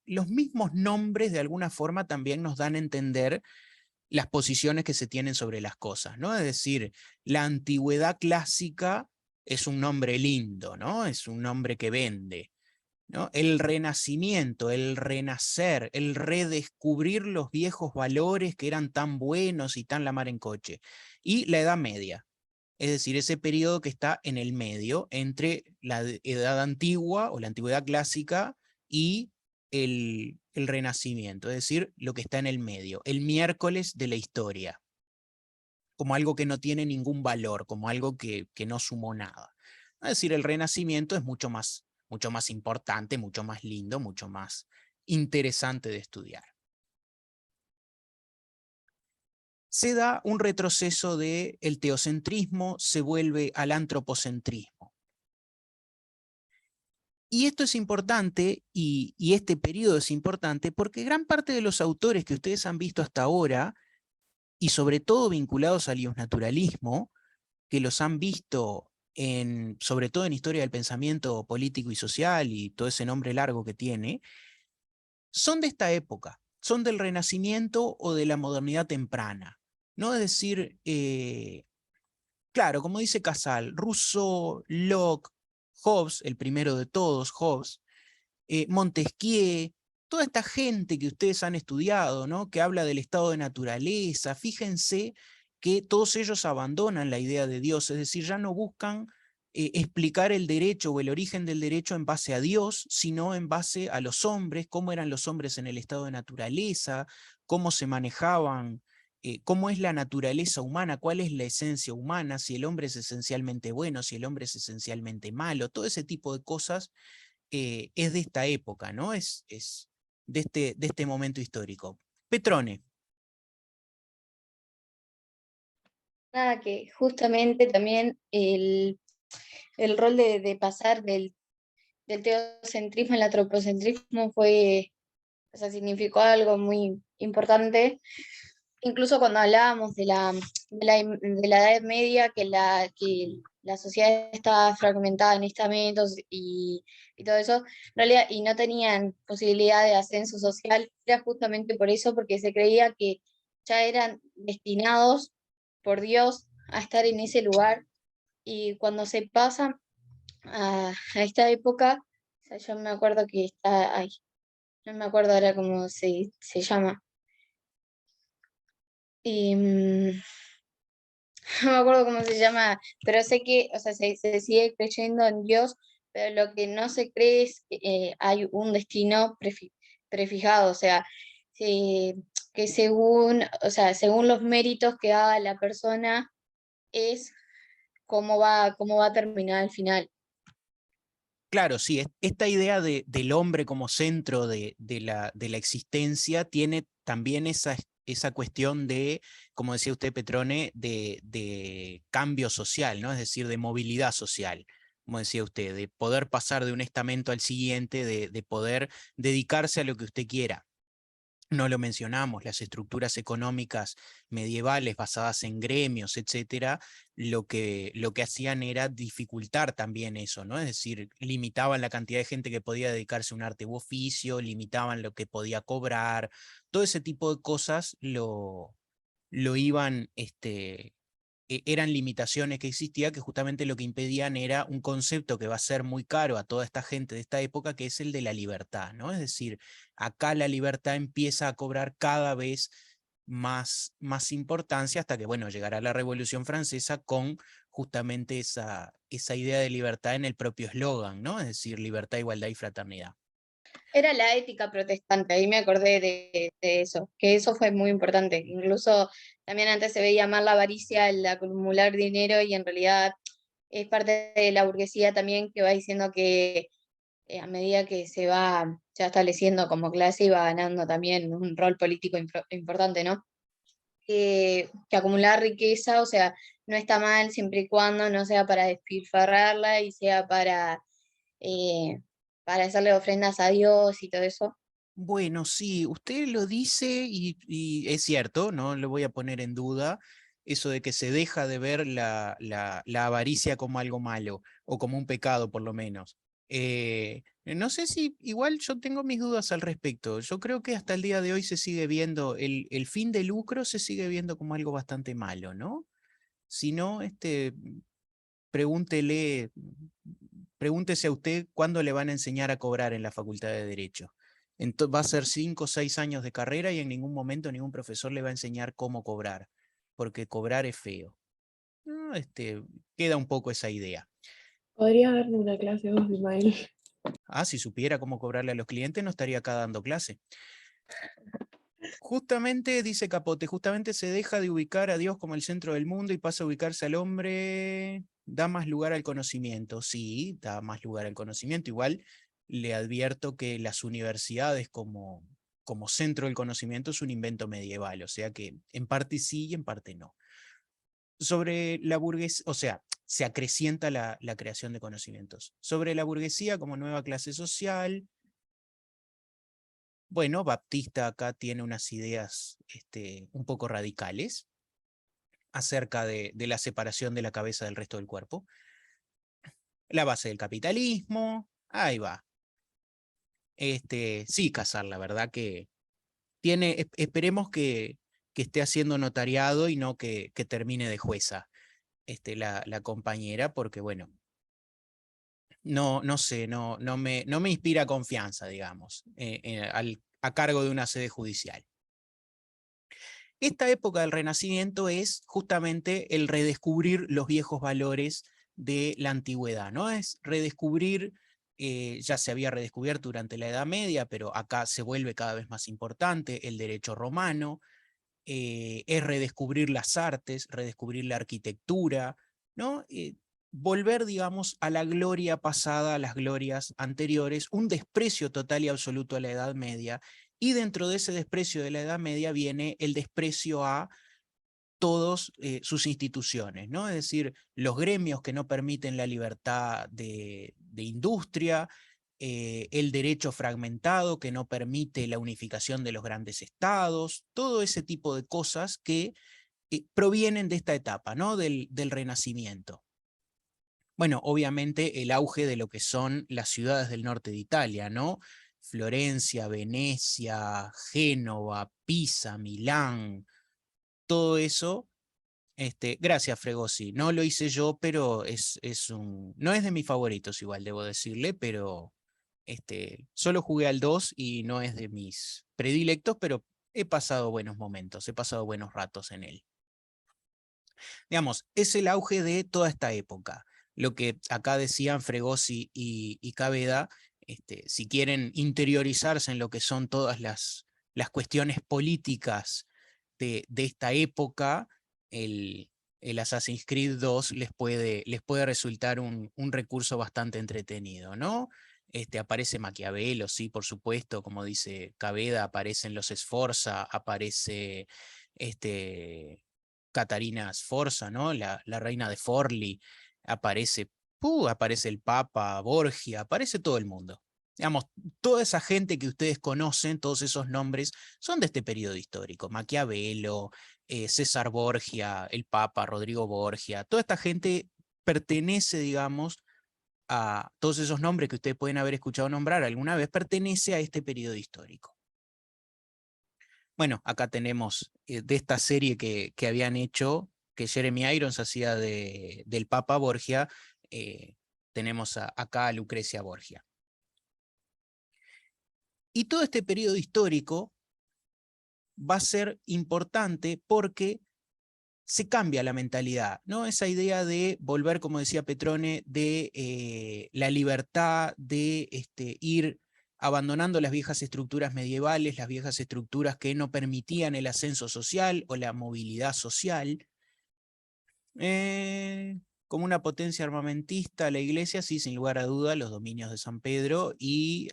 los mismos nombres de alguna forma también nos dan a entender las posiciones que se tienen sobre las cosas, ¿no? Es decir, la antigüedad clásica es un nombre lindo, ¿no? Es un nombre que vende, ¿no? El renacimiento, el renacer, el redescubrir los viejos valores que eran tan buenos y tan la mar en coche. Y la Edad Media, es decir, ese periodo que está en el medio entre la Edad Antigua o la Antigüedad Clásica y el Renacimiento, es decir, lo que está en el medio, el miércoles de la historia, como algo que no tiene ningún valor, como algo que no sumó nada. Es decir, el Renacimiento es mucho más importante, mucho más lindo, mucho más interesante de estudiar. Se da un retroceso del teocentrismo, se vuelve al antropocentrismo. Y esto es importante, y este periodo es importante, porque gran parte de los autores que ustedes han visto hasta ahora y sobre todo vinculados al naturalismo, que los han visto sobre todo en historia del pensamiento político y social y todo ese nombre largo que tiene, son de esta época, son del Renacimiento o de la modernidad temprana, ¿no? Es decir, claro, como dice Casal, Rousseau, Locke, Hobbes, el primero de todos, Hobbes, Montesquieu, toda esta gente que ustedes han estudiado, ¿no? Que habla del estado de naturaleza, fíjense que todos ellos abandonan la idea de Dios, es decir, ya no buscan explicar el derecho o el origen del derecho en base a Dios, sino en base a los hombres, cómo eran los hombres en el estado de naturaleza, cómo se manejaban, cómo es la naturaleza humana, cuál es la esencia humana, si el hombre es esencialmente bueno, si el hombre es esencialmente malo, todo ese tipo de cosas es de esta época, ¿no? Es de este momento histórico. Petrone. Nada, que justamente también el rol de pasar del teocentrismo al antropocentrismo fue, o sea, significó algo muy importante. Incluso cuando hablábamos de la Edad Media, que la sociedad estaba fragmentada en estamentos y todo eso, en realidad, y no tenían posibilidad de ascenso social, era justamente por eso, porque se creía que ya eran destinados por Dios a estar en ese lugar, y cuando se pasa a esta época, o sea, yo me acuerdo que está ahí, no me acuerdo ahora cómo se llama. No me acuerdo cómo se llama, pero sé que, o sea, se sigue creyendo en Dios, pero lo que no se cree es que hay un destino prefijado, o sea, que según, o sea, según los méritos que haga la persona, es cómo va a terminar al final. Claro, sí, esta idea del hombre como centro de la existencia tiene también esa cuestión de, como decía usted, Petrone, de cambio social, ¿no? Es decir, de movilidad social, como decía usted, de poder pasar de un estamento al siguiente, de poder dedicarse a lo que usted quiera. No lo mencionamos, las estructuras económicas medievales basadas en gremios, etcétera, lo que hacían era dificultar también eso, ¿no? Es decir, limitaban la cantidad de gente que podía dedicarse a un arte u oficio, limitaban lo que podía cobrar, todo ese tipo de cosas lo iban eran limitaciones que existían que justamente lo que impedían era un concepto que va a ser muy caro a toda esta gente de esta época, que es el de la libertad, ¿no? Es decir, acá la libertad empieza a cobrar cada vez más importancia hasta que, bueno, llegará la Revolución Francesa con justamente esa idea de libertad en el propio eslogan, ¿no? Es decir, libertad, igualdad y fraternidad. Era la ética protestante, ahí me acordé de eso, que eso fue muy importante. Incluso también antes se veía más la avaricia, el acumular dinero, y en realidad es parte de la burguesía también que va diciendo que a medida que se va ya estableciendo como clase y va ganando también un rol político importante, ¿no? Que acumular riqueza, o sea, no está mal siempre y cuando no sea para despilfarrarla y sea eh, para hacerle ofrendas a Dios y todo eso. Bueno, sí, usted lo dice y es cierto, no lo voy a poner en duda, eso de que se deja de ver la avaricia como algo malo, o como un pecado por lo menos. No sé si, igual yo tengo mis dudas al respecto. Yo creo que hasta el día de hoy se sigue viendo, el fin de lucro se sigue viendo como algo bastante malo, ¿no? Si no, pregúntele, pregúntese a usted cuándo le van a enseñar a cobrar en la Facultad de Derecho. Va a ser 5 o 6 años de carrera y en ningún momento ningún profesor le va a enseñar cómo cobrar, porque cobrar es feo. No, queda un poco esa idea. Podría darle una clase vos, Ismael. Ah, si supiera cómo cobrarle a los clientes no estaría acá dando clase. Justamente, dice Capote, justamente se deja de ubicar a Dios como el centro del mundo y pasa a ubicarse al hombre, da más lugar al conocimiento. Sí, da más lugar al conocimiento. Igual le advierto que las universidades como centro del conocimiento es un invento medieval, o sea que en parte sí y en parte no. Sobre la burguesía, o sea, se acrecienta la creación de conocimientos. Sobre la burguesía como nueva clase social, Bueno, Baptista acá tiene unas ideas un poco radicales acerca de la separación de la cabeza del resto del cuerpo. La base del capitalismo, ahí va. Sí, Casar, la verdad que tiene, esperemos que esté haciendo notariado y no que termine de jueza la compañera, porque bueno, no sé, no me inspira confianza, digamos, a cargo de una sede judicial. Esta época del Renacimiento es justamente el redescubrir los viejos valores de la antigüedad, ¿no? Es redescubrir, ya se había redescubierto durante la Edad Media, pero acá se vuelve cada vez más importante el derecho romano, es redescubrir las artes, redescubrir la arquitectura, ¿no? Volver, digamos, a la gloria pasada, a las glorias anteriores, un desprecio total y absoluto a la Edad Media, y dentro de ese desprecio de la Edad Media viene el desprecio a todas sus instituciones, ¿no? Es decir, los gremios que no permiten la libertad de industria, el derecho fragmentado que no permite la unificación de los grandes estados, todo ese tipo de cosas que provienen de esta etapa, ¿no? Del Renacimiento. Bueno, obviamente el auge de lo que son las ciudades del norte de Italia, ¿no? Florencia, Venecia, Génova, Pisa, Milán, todo eso. Gracias, Fregosi. No lo hice yo, pero no es de mis favoritos igual, debo decirle, pero solo jugué al 2 y no es de mis predilectos, pero he pasado buenos momentos, he pasado buenos ratos en él. Digamos, es el auge de toda esta época. Lo que acá decían Fregosi y Caveda, si quieren interiorizarse en lo que son todas las cuestiones políticas de esta época, el Assassin's Creed 2 les puede resultar un recurso bastante entretenido, ¿no? Aparece Maquiavelo, sí, por supuesto, como dice Caveda, aparecen los Sforza, aparece Catarina Sforza, ¿no? La reina de Forli, aparece el Papa, Borgia, aparece todo el mundo. Digamos, toda esa gente que ustedes conocen, todos esos nombres, son de este periodo histórico. Maquiavelo, César Borgia, el Papa, Rodrigo Borgia, toda esta gente pertenece, digamos, a todos esos nombres que ustedes pueden haber escuchado nombrar alguna vez, pertenece a este periodo histórico. Bueno, acá tenemos de esta serie que habían hecho, que Jeremy Irons hacía del Papa Borgia, tenemos acá a Lucrecia Borgia. Y todo este periodo histórico va a ser importante porque se cambia la mentalidad, ¿no? Esa idea de volver, como decía Petrone, de la libertad, de ir abandonando las viejas estructuras medievales, las viejas estructuras que no permitían el ascenso social o la movilidad social. Como una potencia armamentista, la Iglesia, sí, sin lugar a duda, los dominios de San Pedro y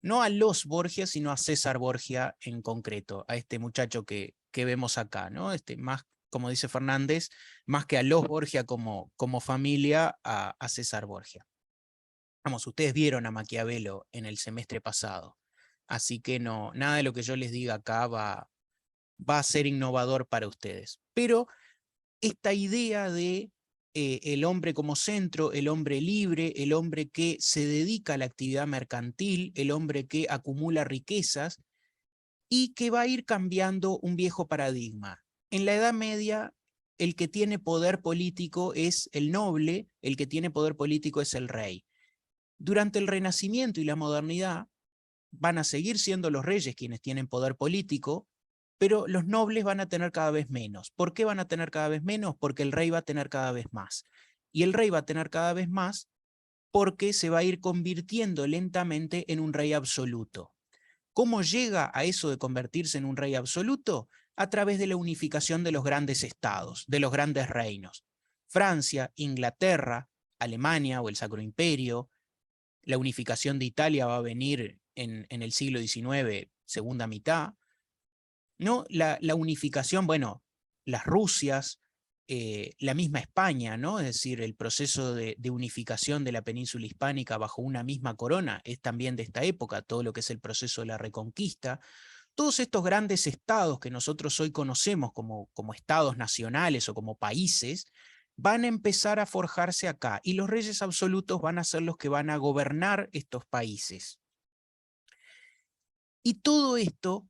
no a los Borgia, sino a César Borgia en concreto, a este muchacho que vemos acá, ¿no? Más, como dice Fernández, más que a los Borgia como familia, a César Borgia. Vamos, ustedes vieron a Maquiavelo en el semestre pasado, así que nada de lo que yo les diga acá va a ser innovador para ustedes. Pero esta idea de el hombre como centro, el hombre libre, el hombre que se dedica a la actividad mercantil, el hombre que acumula riquezas y que va a ir cambiando un viejo paradigma. En la Edad Media, el que tiene poder político es el noble, el que tiene poder político es el rey. Durante el Renacimiento y la modernidad, van a seguir siendo los reyes quienes tienen poder político, pero los nobles van a tener cada vez menos. ¿Por qué van a tener cada vez menos? Porque el rey va a tener cada vez más. Y el rey va a tener cada vez más porque se va a ir convirtiendo lentamente en un rey absoluto. ¿Cómo llega a eso de convertirse en un rey absoluto? A través de la unificación de los grandes estados, de los grandes reinos. Francia, Inglaterra, Alemania o el Sacro Imperio. La unificación de Italia va a venir en el siglo XIX, segunda mitad. ¿No? La unificación, bueno, las Rusias, la misma España, ¿no? Es decir, el proceso de unificación de la península hispánica bajo una misma corona es también de esta época, todo lo que es el proceso de la Reconquista. Todos estos grandes estados que nosotros hoy conocemos como estados nacionales o como países, van a empezar a forjarse acá, y los reyes absolutos van a ser los que van a gobernar estos países. Y todo esto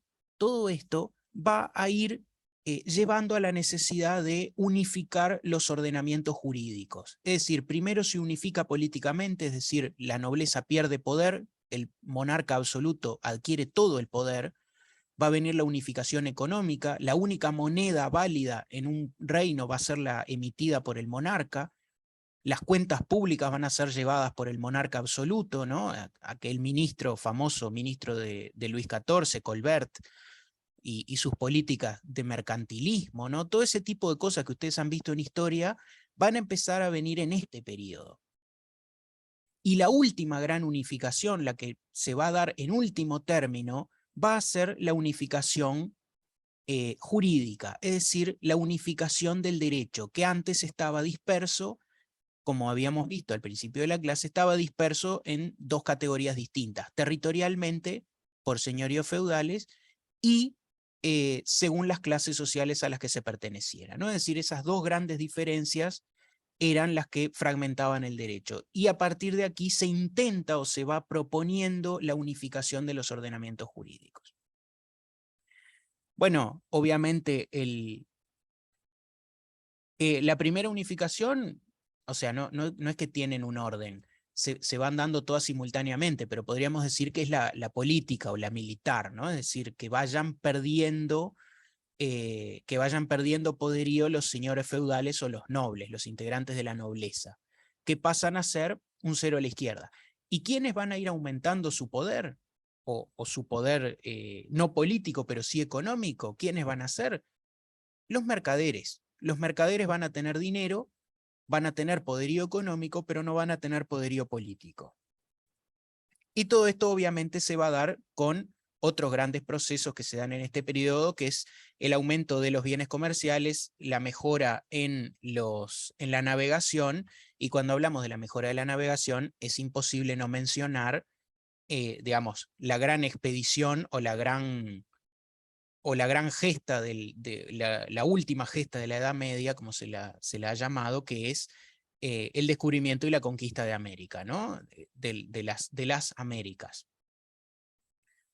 va a ir llevando a la necesidad de unificar los ordenamientos jurídicos. Es decir, primero se unifica políticamente, es decir, la nobleza pierde poder, el monarca absoluto adquiere todo el poder, va a venir la unificación económica, la única moneda válida en un reino va a ser la emitida por el monarca, las cuentas públicas van a ser llevadas por el monarca absoluto, ¿no? Aquel ministro, famoso ministro de Luis XIV, Colbert, y sus políticas de mercantilismo, ¿no? Todo ese tipo de cosas que ustedes han visto en historia van a empezar a venir en este periodo. Y la última gran unificación, la que se va a dar en último término, va a ser la unificación jurídica, es decir, la unificación del derecho, que antes estaba disperso, como habíamos visto al principio de la clase, estaba disperso en dos categorías distintas, territorialmente, por señoríos feudales, y según las clases sociales a las que se perteneciera, ¿no? Es decir, esas dos grandes diferencias eran las que fragmentaban el derecho. Y a partir de aquí se intenta o se va proponiendo la unificación de los ordenamientos jurídicos. Bueno, obviamente la primera unificación, o sea, no es que tienen un orden, se van dando todas simultáneamente, pero podríamos decir que es la política o la militar, ¿no? Es decir, que vayan perdiendo poderío los señores feudales o los nobles, los integrantes de la nobleza, que pasan a ser un cero a la izquierda. ¿Y quiénes van a ir aumentando su poder? O su poder no político, pero sí económico. ¿Quiénes van a ser? Los mercaderes. Los mercaderes van a tener dinero, van a tener poderío económico, pero no van a tener poderío político. Y todo esto obviamente se va a dar con otros grandes procesos que se dan en este periodo, que es el aumento de los bienes comerciales, la mejora en la navegación, y cuando hablamos de la mejora de la navegación es imposible no mencionar, digamos, la gran expedición o la gran gesta, la última gesta de la Edad Media, como se la ha llamado, que es el descubrimiento y la conquista de América, ¿no? de las Américas,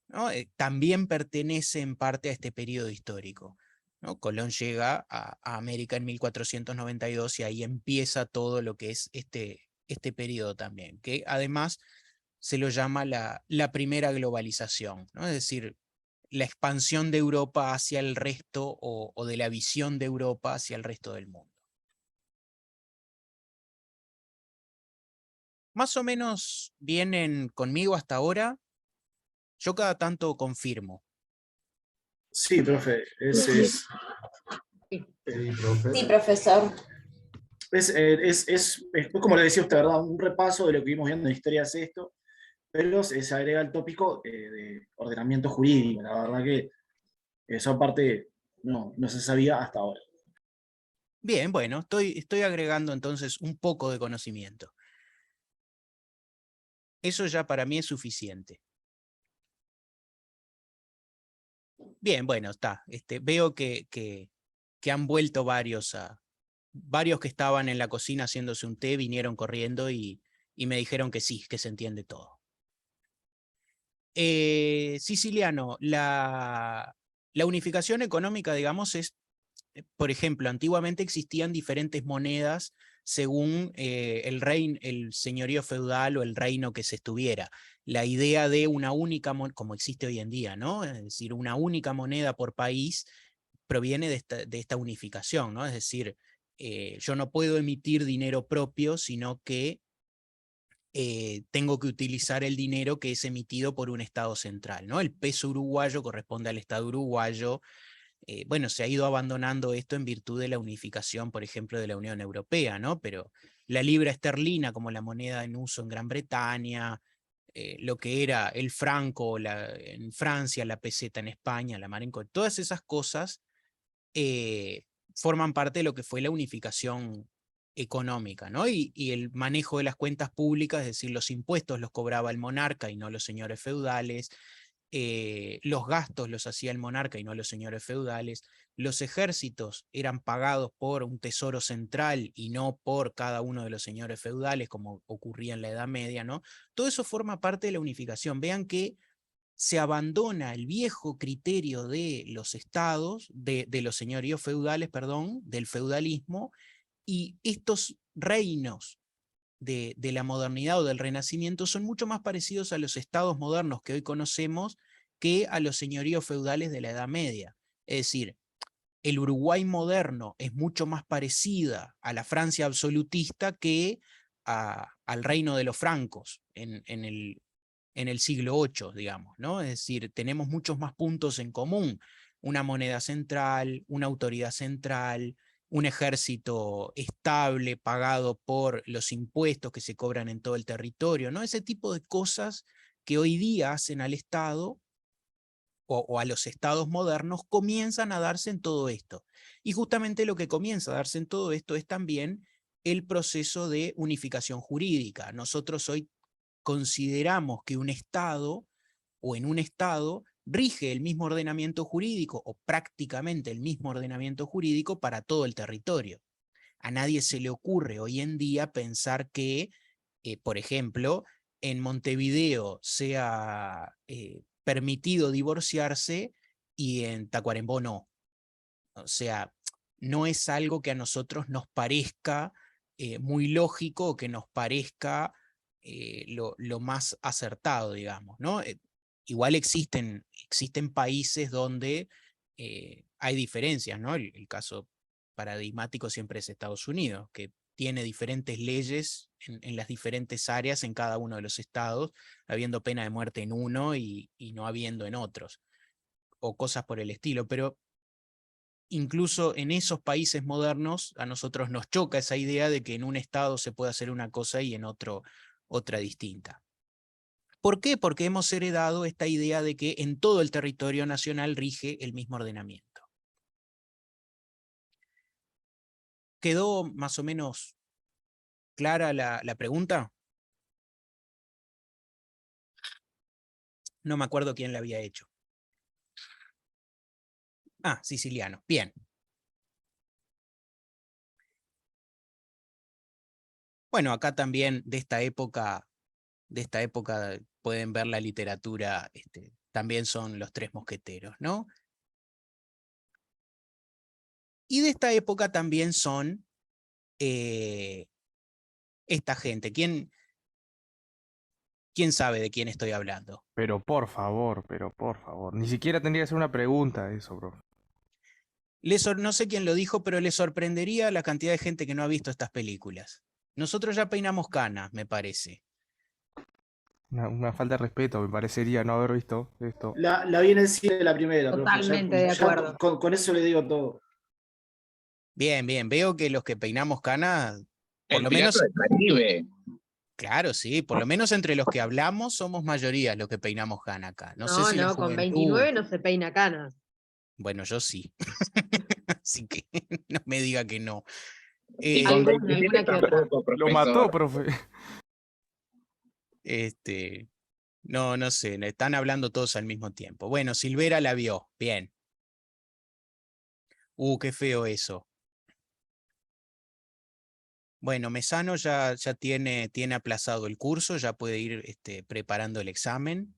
¿no? También pertenece en parte a este periodo histórico, ¿no? Colón llega a América en 1492 y ahí empieza todo lo que es este periodo también, que además se lo llama la primera globalización, ¿no? Es decir, la expansión de Europa hacia el resto o de la visión de Europa hacia el resto del mundo. Más o menos vienen conmigo hasta ahora. Yo cada tanto confirmo. Sí, profe. Sí, profesor. Es como le decía usted, ¿verdad? Un repaso de lo que vimos viendo en Historia es esto, pero se agrega el tópico de ordenamiento jurídico. La verdad que esa parte no se sabía hasta ahora. Bien, bueno, estoy agregando entonces un poco de conocimiento. Eso ya para mí es suficiente. Bien, bueno, está. Veo que han vuelto varios que estaban en la cocina haciéndose un té, vinieron corriendo y me dijeron que sí, que se entiende todo. Siciliano, la unificación económica, digamos, es, por ejemplo, antiguamente existían diferentes monedas según el señorío feudal o el reino que se estuviera. La idea de una única moneda, como existe hoy en día, ¿no? Es decir, una única moneda por país proviene de esta unificación, ¿no? Es decir, yo no puedo emitir dinero propio, sino que tengo que utilizar el dinero que es emitido por un Estado central, ¿no? El peso uruguayo corresponde al Estado uruguayo. Bueno, se ha ido abandonando esto en virtud de la unificación, por ejemplo, de la Unión Europea, ¿no? Pero la libra esterlina como la moneda en uso en Gran Bretaña, lo que era el franco en Francia, la peseta en España, la marenco, todas esas cosas forman parte de lo que fue la unificación económica, ¿no? Y el manejo de las cuentas públicas, es decir, los impuestos los cobraba el monarca y no los señores feudales, los gastos los hacía el monarca y no los señores feudales, los ejércitos eran pagados por un tesoro central y no por cada uno de los señores feudales, como ocurría en la Edad Media, ¿no? Todo eso forma parte de la unificación. Vean que se abandona el viejo criterio de los estados, de los señoríos feudales, perdón, del feudalismo, y estos reinos de la modernidad o del Renacimiento son mucho más parecidos a los estados modernos que hoy conocemos que a los señoríos feudales de la Edad Media. Es decir, el Uruguay moderno es mucho más parecida a la Francia absolutista que al reino de los francos en el siglo VIII, digamos, ¿no? Es decir, tenemos muchos más puntos en común. Una moneda central, una autoridad central, un ejército estable pagado por los impuestos que se cobran en todo el territorio, ¿no? Ese tipo de cosas que hoy día hacen al Estado o a los estados modernos comienzan a darse en todo esto. Y justamente lo que comienza a darse en todo esto es también el proceso de unificación jurídica. Nosotros hoy consideramos que un Estado o en un Estado rige el mismo ordenamiento jurídico o prácticamente el mismo ordenamiento jurídico para todo el territorio. A nadie se le ocurre hoy en día pensar que, por ejemplo, en Montevideo sea permitido divorciarse y en Tacuarembó no. O sea, no es algo que a nosotros nos parezca muy lógico o que nos parezca lo más acertado, digamos, ¿no? Igual existen países donde hay diferencias, ¿no? El caso paradigmático siempre es Estados Unidos, que tiene diferentes leyes en las diferentes áreas en cada uno de los estados, habiendo pena de muerte en uno y no habiendo en otros, o cosas por el estilo, pero incluso en esos países modernos a nosotros nos choca esa idea de que en un estado se puede hacer una cosa y en otro otra distinta. ¿Por qué? Porque hemos heredado esta idea de que en todo el territorio nacional rige el mismo ordenamiento. ¿Quedó más o menos clara la pregunta? No me acuerdo quién la había hecho. Ah, Siciliano. Bien. Bueno, acá también de esta época pueden ver la literatura, también son los Tres Mosqueteros, ¿no? Y de esta época también son esta gente. ¿Quién sabe de quién estoy hablando? Pero por favor, Ni siquiera tendría que ser una pregunta eso, bro. No sé quién lo dijo, pero le sorprendería la cantidad de gente que no ha visto estas películas. Nosotros ya peinamos canas, me parece. Una falta de respeto, me parecería no haber visto esto. La vi en el cine de la primera, profe, Totalmente de acuerdo. Con eso le digo todo. Bien, bien. Veo que los que peinamos canas, por El lo Pirata menos... del Caribe. Claro, sí, por lo menos entre los que hablamos somos mayoría los que peinamos cana acá. No sé si la con juventud... 29 no se peina canas. Bueno, yo sí. Así que no me diga que no. Y con Alguna 27 que otra. tampoco, Lo mató, profe. No sé, están hablando todos al mismo tiempo. Bueno, Silvera la vio, bien. Qué feo eso. Bueno, Mesano ya tiene aplazado el curso, ya puede ir preparando el examen.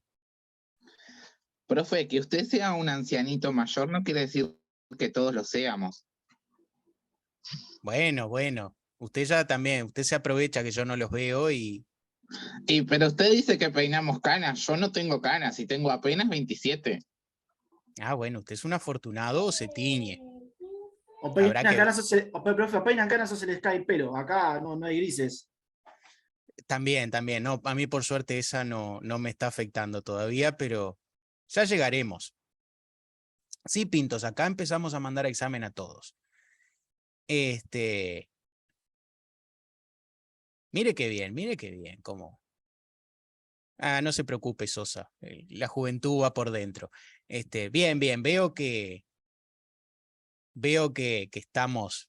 Profe, que usted sea un ancianito mayor no quiere decir que todos lo seamos. Bueno, usted ya también, usted se aprovecha que yo no los veo Pero usted dice que peinamos canas, yo no tengo canas y tengo apenas 27. Ah, bueno, usted es un afortunado o se tiñe. O peinan canas o se les cae el pelo. Acá no hay grises. También, no, a mí por suerte esa no me está afectando todavía, pero ya llegaremos. Sí, Pintos, acá empezamos a mandar examen a todos. Mire qué bien, cómo. No se preocupe, Sosa, la juventud va por dentro. Bien, veo que veo que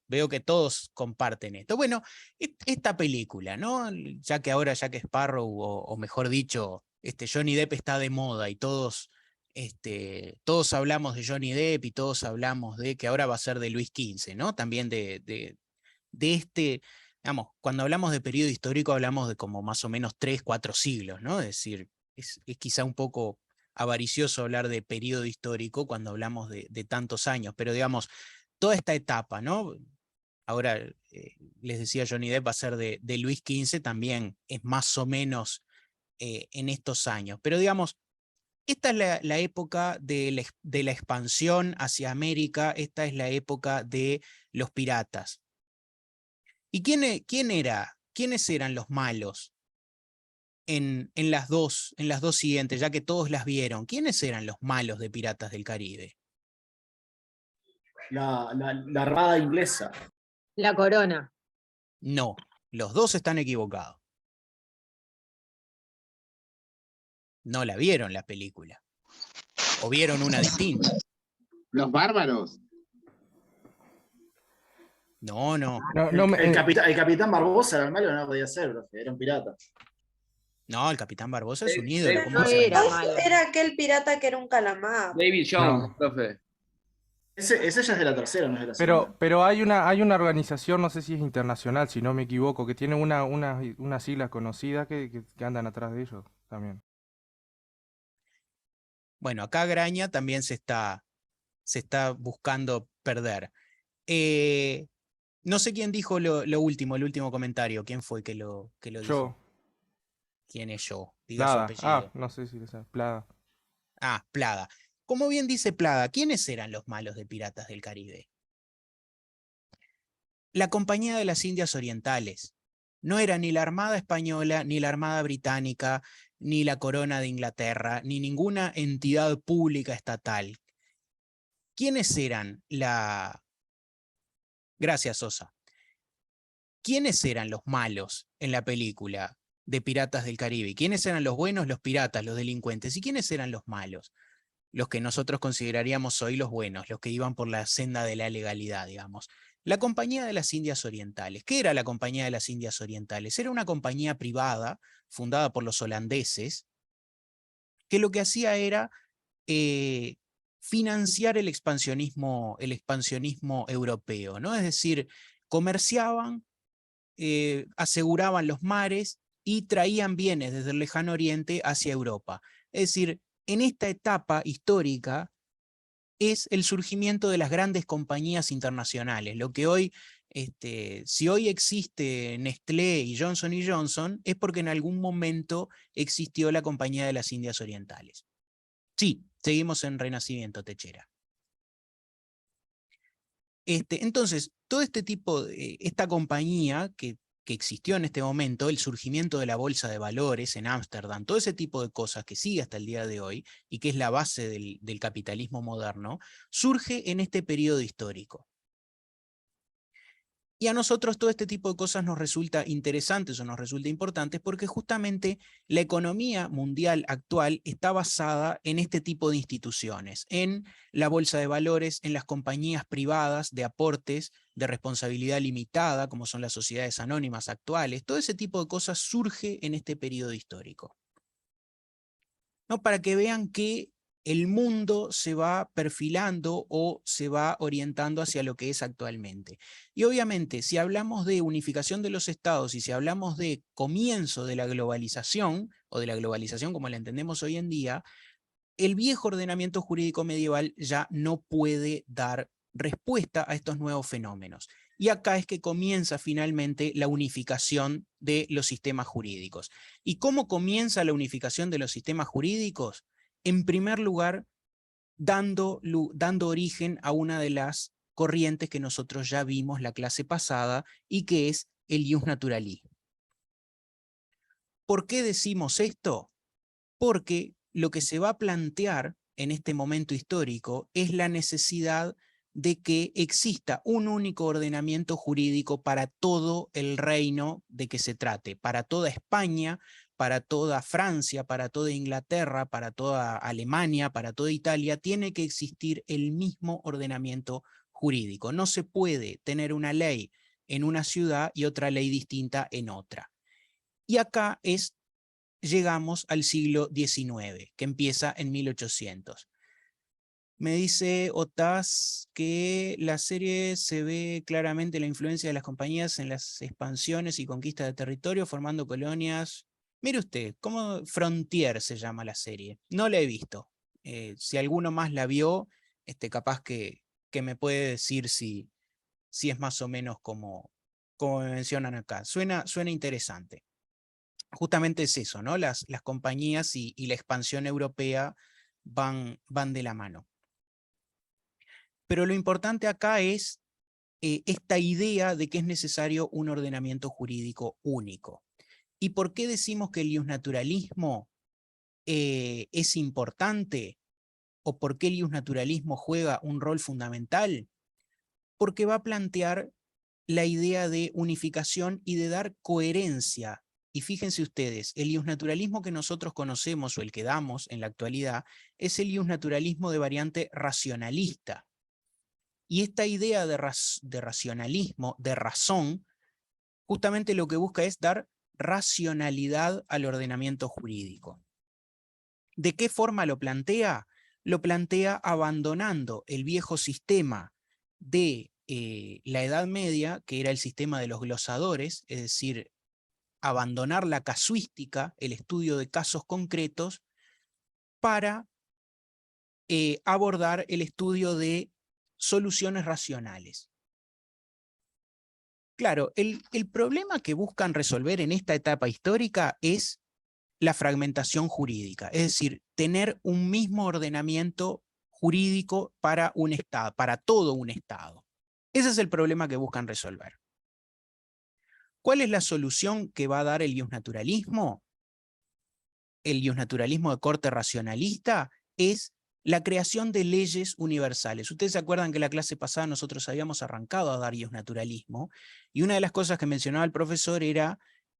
veo que todos comparten esto. Bueno, esta película, ¿no? Ya que ahora Jack Sparrow, o mejor dicho, Johnny Depp está de moda y todos hablamos de Johnny Depp y todos hablamos de que ahora va a ser de Luis XV, ¿no? También de digamos, cuando hablamos de periodo histórico hablamos de como más o menos 3, 4 siglos, ¿no? Es decir, es quizá un poco avaricioso hablar de periodo histórico cuando hablamos de tantos años, pero digamos, toda esta etapa, ¿no? Ahora les decía, Johnny Depp va a ser de Luis XV, también es más o menos en estos años, pero digamos, esta es la época de la expansión hacia América, esta es la época de los piratas. ¿Y quiénes eran los malos en las dos siguientes, ya que todos las vieron? ¿Quiénes eran los malos de Piratas del Caribe? La Armada Inglesa. La corona. No, los dos están equivocados. No la vieron la película. O vieron una distinta. Los bárbaros. No. El capitán Barbosa era el malo, no podía ser, profe, era un pirata. No, el capitán Barbosa es un ídolo. ¿Cómo no va a ser era malo? malo. Era aquel pirata que era un calamar. David Jones, No. profe. Ese ya es de la tercera, no es de la segunda. Pero hay una organización, no sé si es internacional, si no me equivoco, que tiene unas siglas conocidas que andan atrás de ellos también. Bueno, acá Graña también se está buscando perder. No sé quién dijo el último comentario. ¿Quién fue que lo dijo? Yo. ¿Quién es yo? Diga su Plada. apellido. No sé si le sabe. Plada. Plada. Como bien dice Plada, ¿quiénes eran los malos de Piratas del Caribe? La Compañía de las Indias Orientales. No era ni la Armada Española, ni la Armada Británica, ni la Corona de Inglaterra, ni ninguna entidad pública estatal. ¿Quiénes eran Gracias, Sosa. ¿Quiénes eran los malos en la película de Piratas del Caribe? ¿Quiénes eran los buenos, los piratas, los delincuentes? ¿Y quiénes eran los malos? Los que nosotros consideraríamos hoy los buenos, los que iban por la senda de la legalidad, digamos. La Compañía de las Indias Orientales. ¿Qué era la Compañía de las Indias Orientales? Era una compañía privada fundada por los holandeses que lo que hacía era financiar el expansionismo europeo, ¿no? Es decir, comerciaban, aseguraban los mares y traían bienes desde el lejano oriente hacia Europa. Es decir, en esta etapa histórica es el surgimiento de las grandes compañías internacionales. Lo que hoy, si hoy existe Nestlé y Johnson, es porque en algún momento existió la Compañía de las Indias Orientales. Sí, seguimos en Renacimiento, Techera. Entonces, todo esta compañía que existió en este momento, el surgimiento de la bolsa de valores en Ámsterdam, todo ese tipo de cosas que sigue hasta el día de hoy y que es la base del capitalismo moderno, surge en este periodo histórico. Y a nosotros todo este tipo de cosas nos resulta interesantes o nos resulta importantes porque justamente la economía mundial actual está basada en este tipo de instituciones, en la bolsa de valores, en las compañías privadas de aportes de responsabilidad limitada, como son las sociedades anónimas actuales. Todo ese tipo de cosas surge en este periodo histórico, ¿no? Para que vean que el mundo se va perfilando o se va orientando hacia lo que es actualmente. Y obviamente, si hablamos de unificación de los estados y si hablamos de comienzo de la globalización, o de la globalización como la entendemos hoy en día, el viejo ordenamiento jurídico medieval ya no puede dar respuesta a estos nuevos fenómenos. Y acá es que comienza finalmente la unificación de los sistemas jurídicos. ¿Y cómo comienza la unificación de los sistemas jurídicos? En primer lugar, dando origen a una de las corrientes que nosotros ya vimos la clase pasada y que es el ius naturali. ¿Por qué decimos esto? Porque lo que se va a plantear en este momento histórico es la necesidad de que exista un único ordenamiento jurídico para todo el reino de que se trate, para toda España, para toda Francia, para toda Inglaterra, para toda Alemania, para toda Italia, tiene que existir el mismo ordenamiento jurídico. No se puede tener una ley en una ciudad y otra ley distinta en otra. Y acá llegamos al siglo XIX, que empieza en 1800. Me dice Otaz que la serie se ve claramente la influencia de las compañías en las expansiones y conquistas de territorio, formando colonias. Mire usted, ¿cómo Frontier se llama la serie? No la he visto. Si alguno más la vio, capaz que me puede decir si es más o menos como me mencionan acá. Suena interesante. Justamente es eso, ¿no? Las compañías y la expansión europea van de la mano. Pero lo importante acá es esta idea de que es necesario un ordenamiento jurídico único. ¿Y por qué decimos que el iusnaturalismo es importante? ¿O por qué el iusnaturalismo juega un rol fundamental? Porque va a plantear la idea de unificación y de dar coherencia. Y fíjense ustedes, el iusnaturalismo que nosotros conocemos o el que damos en la actualidad es el iusnaturalismo de variante racionalista. Y esta idea de racionalismo, de razón, justamente lo que busca es dar racionalidad al ordenamiento jurídico. ¿De qué forma lo plantea? Lo plantea abandonando el viejo sistema de la Edad Media, que era el sistema de los glosadores, es decir, abandonar la casuística, el estudio de casos concretos, para abordar el estudio de soluciones racionales. Claro, el problema que buscan resolver en esta etapa histórica es la fragmentación jurídica, es decir, tener un mismo ordenamiento jurídico para un Estado, para todo un Estado. Ese es el problema que buscan resolver. ¿Cuál es la solución que va a dar el iusnaturalismo? El iusnaturalismo de corte racionalista es la creación de leyes universales. Ustedes se acuerdan que la clase pasada nosotros habíamos arrancado a dar iusnaturalismo, y una de las cosas que mencionaba el profesor era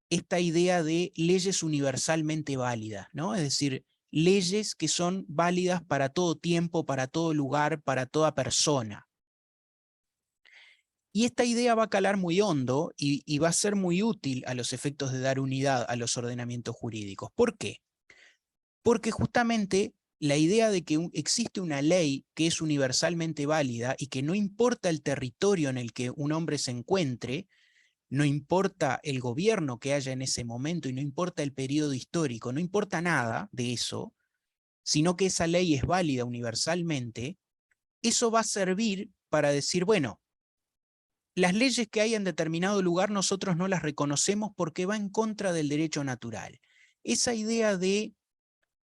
esta idea de leyes universalmente válidas, ¿no? Es decir, leyes que son válidas para todo tiempo, para todo lugar, para toda persona. Y esta idea va a calar muy hondo y va a ser muy útil a los efectos de dar unidad a los ordenamientos jurídicos. ¿Por qué? Porque justamente la idea de que existe una ley que es universalmente válida y que no importa el territorio en el que un hombre se encuentre, no importa el gobierno que haya en ese momento y no importa el periodo histórico, no importa nada de eso, sino que esa ley es válida universalmente, eso va a servir para decir, bueno, las leyes que hay en determinado lugar nosotros no las reconocemos porque va en contra del derecho natural. Esa idea de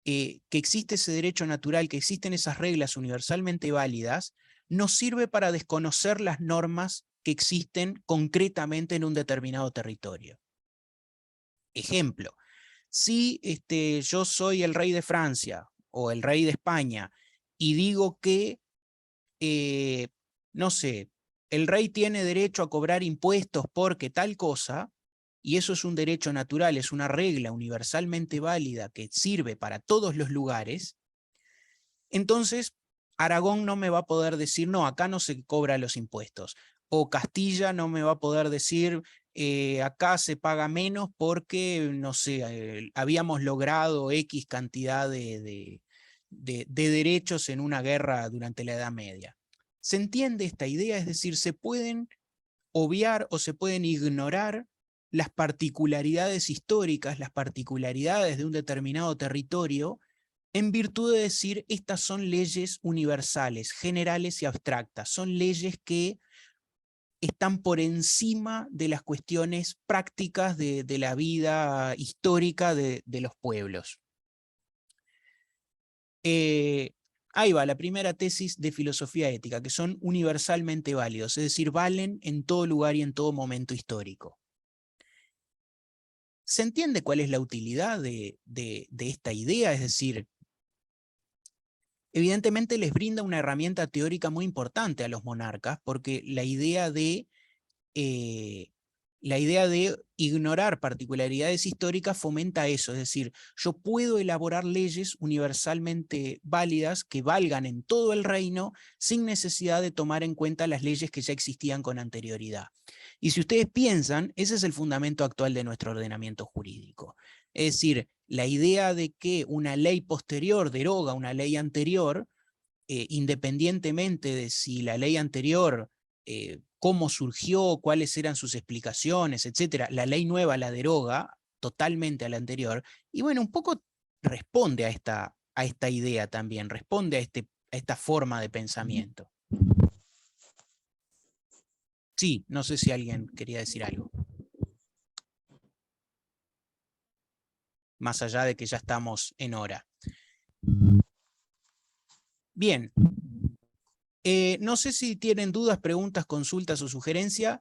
que existe ese derecho natural, que existen esas reglas universalmente válidas, nos sirve para desconocer las normas que existen concretamente en un determinado territorio. Ejemplo, si yo soy el rey de Francia o el rey de España y digo que, no sé, el rey tiene derecho a cobrar impuestos porque tal cosa, y eso es un derecho natural, es una regla universalmente válida que sirve para todos los lugares, entonces Aragón no me va a poder decir, no, acá no se cobran los impuestos. O Castilla no me va a poder decir, acá se paga menos porque, no sé, habíamos logrado X cantidad de derechos en una guerra durante la Edad Media. ¿Se entiende esta idea? Es decir, se pueden obviar o se pueden ignorar las particularidades históricas, las particularidades de un determinado territorio, en virtud de decir, estas son leyes universales, generales y abstractas, son leyes que están por encima de las cuestiones prácticas de la vida histórica de los pueblos. Ahí va, la primera tesis de filosofía ética, que son universalmente válidos, es decir, valen en todo lugar y en todo momento histórico. ¿Se entiende cuál es la utilidad de esta idea? Es decir, evidentemente les brinda una herramienta teórica muy importante a los monarcas, porque la idea de la idea de ignorar particularidades históricas fomenta eso, es decir, yo puedo elaborar leyes universalmente válidas que valgan en todo el reino sin necesidad de tomar en cuenta las leyes que ya existían con anterioridad. Y si ustedes piensan, ese es el fundamento actual de nuestro ordenamiento jurídico. Es decir, la idea de que una ley posterior deroga una ley anterior, independientemente de si la ley anterior, cómo surgió, cuáles eran sus explicaciones, etcétera, la ley nueva la deroga totalmente a la anterior, y bueno, un poco responde a esta idea también, responde a esta forma de pensamiento. Sí, no sé si alguien quería decir algo. Más allá de que ya estamos en hora. Bien. No sé si tienen dudas, preguntas, consultas o sugerencias.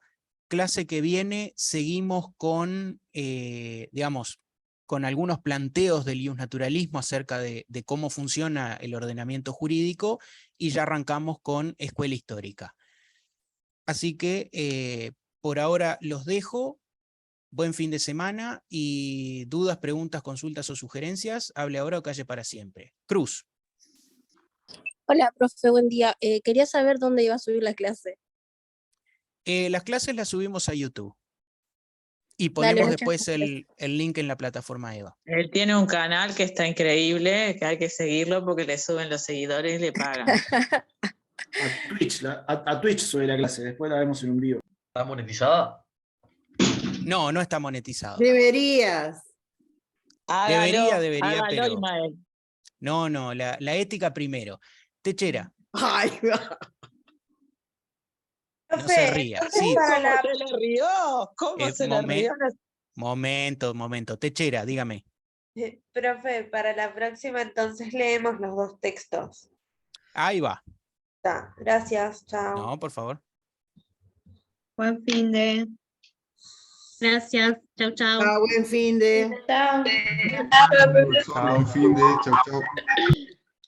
Clase que viene seguimos con, digamos, con algunos planteos del iusnaturalismo acerca de cómo funciona el ordenamiento jurídico y ya arrancamos con escuela histórica. Así que por ahora los dejo. Buen fin de semana y dudas, preguntas, consultas o sugerencias, hable ahora o calle para siempre. Cruz. Hola, profe, buen día. Quería saber dónde iba a subir la clase. Las clases las subimos a YouTube. Y Dale, ponemos muchas después gracias. el link en la plataforma Eva. Él tiene un canal que está increíble, que hay que seguirlo porque le suben los seguidores y le pagan. A Twitch sube la clase, después la vemos en un vivo. ¿Está monetizada? No, no está monetizado. Deberías. Debería, Hágalo, pero... Ismael. No, la ética primero. Techera, Ay, no se ría. Sí, ¿Cómo se le rió? ¿Cómo se le rió? momento. Techera, dígame. Profe, para la próxima entonces leemos los dos textos. Ahí va. Está, gracias, chao. No, por favor. Buen fin de. Gracias. Chau, chau. buen fin de. Chao. Buen fin de, chau, chau.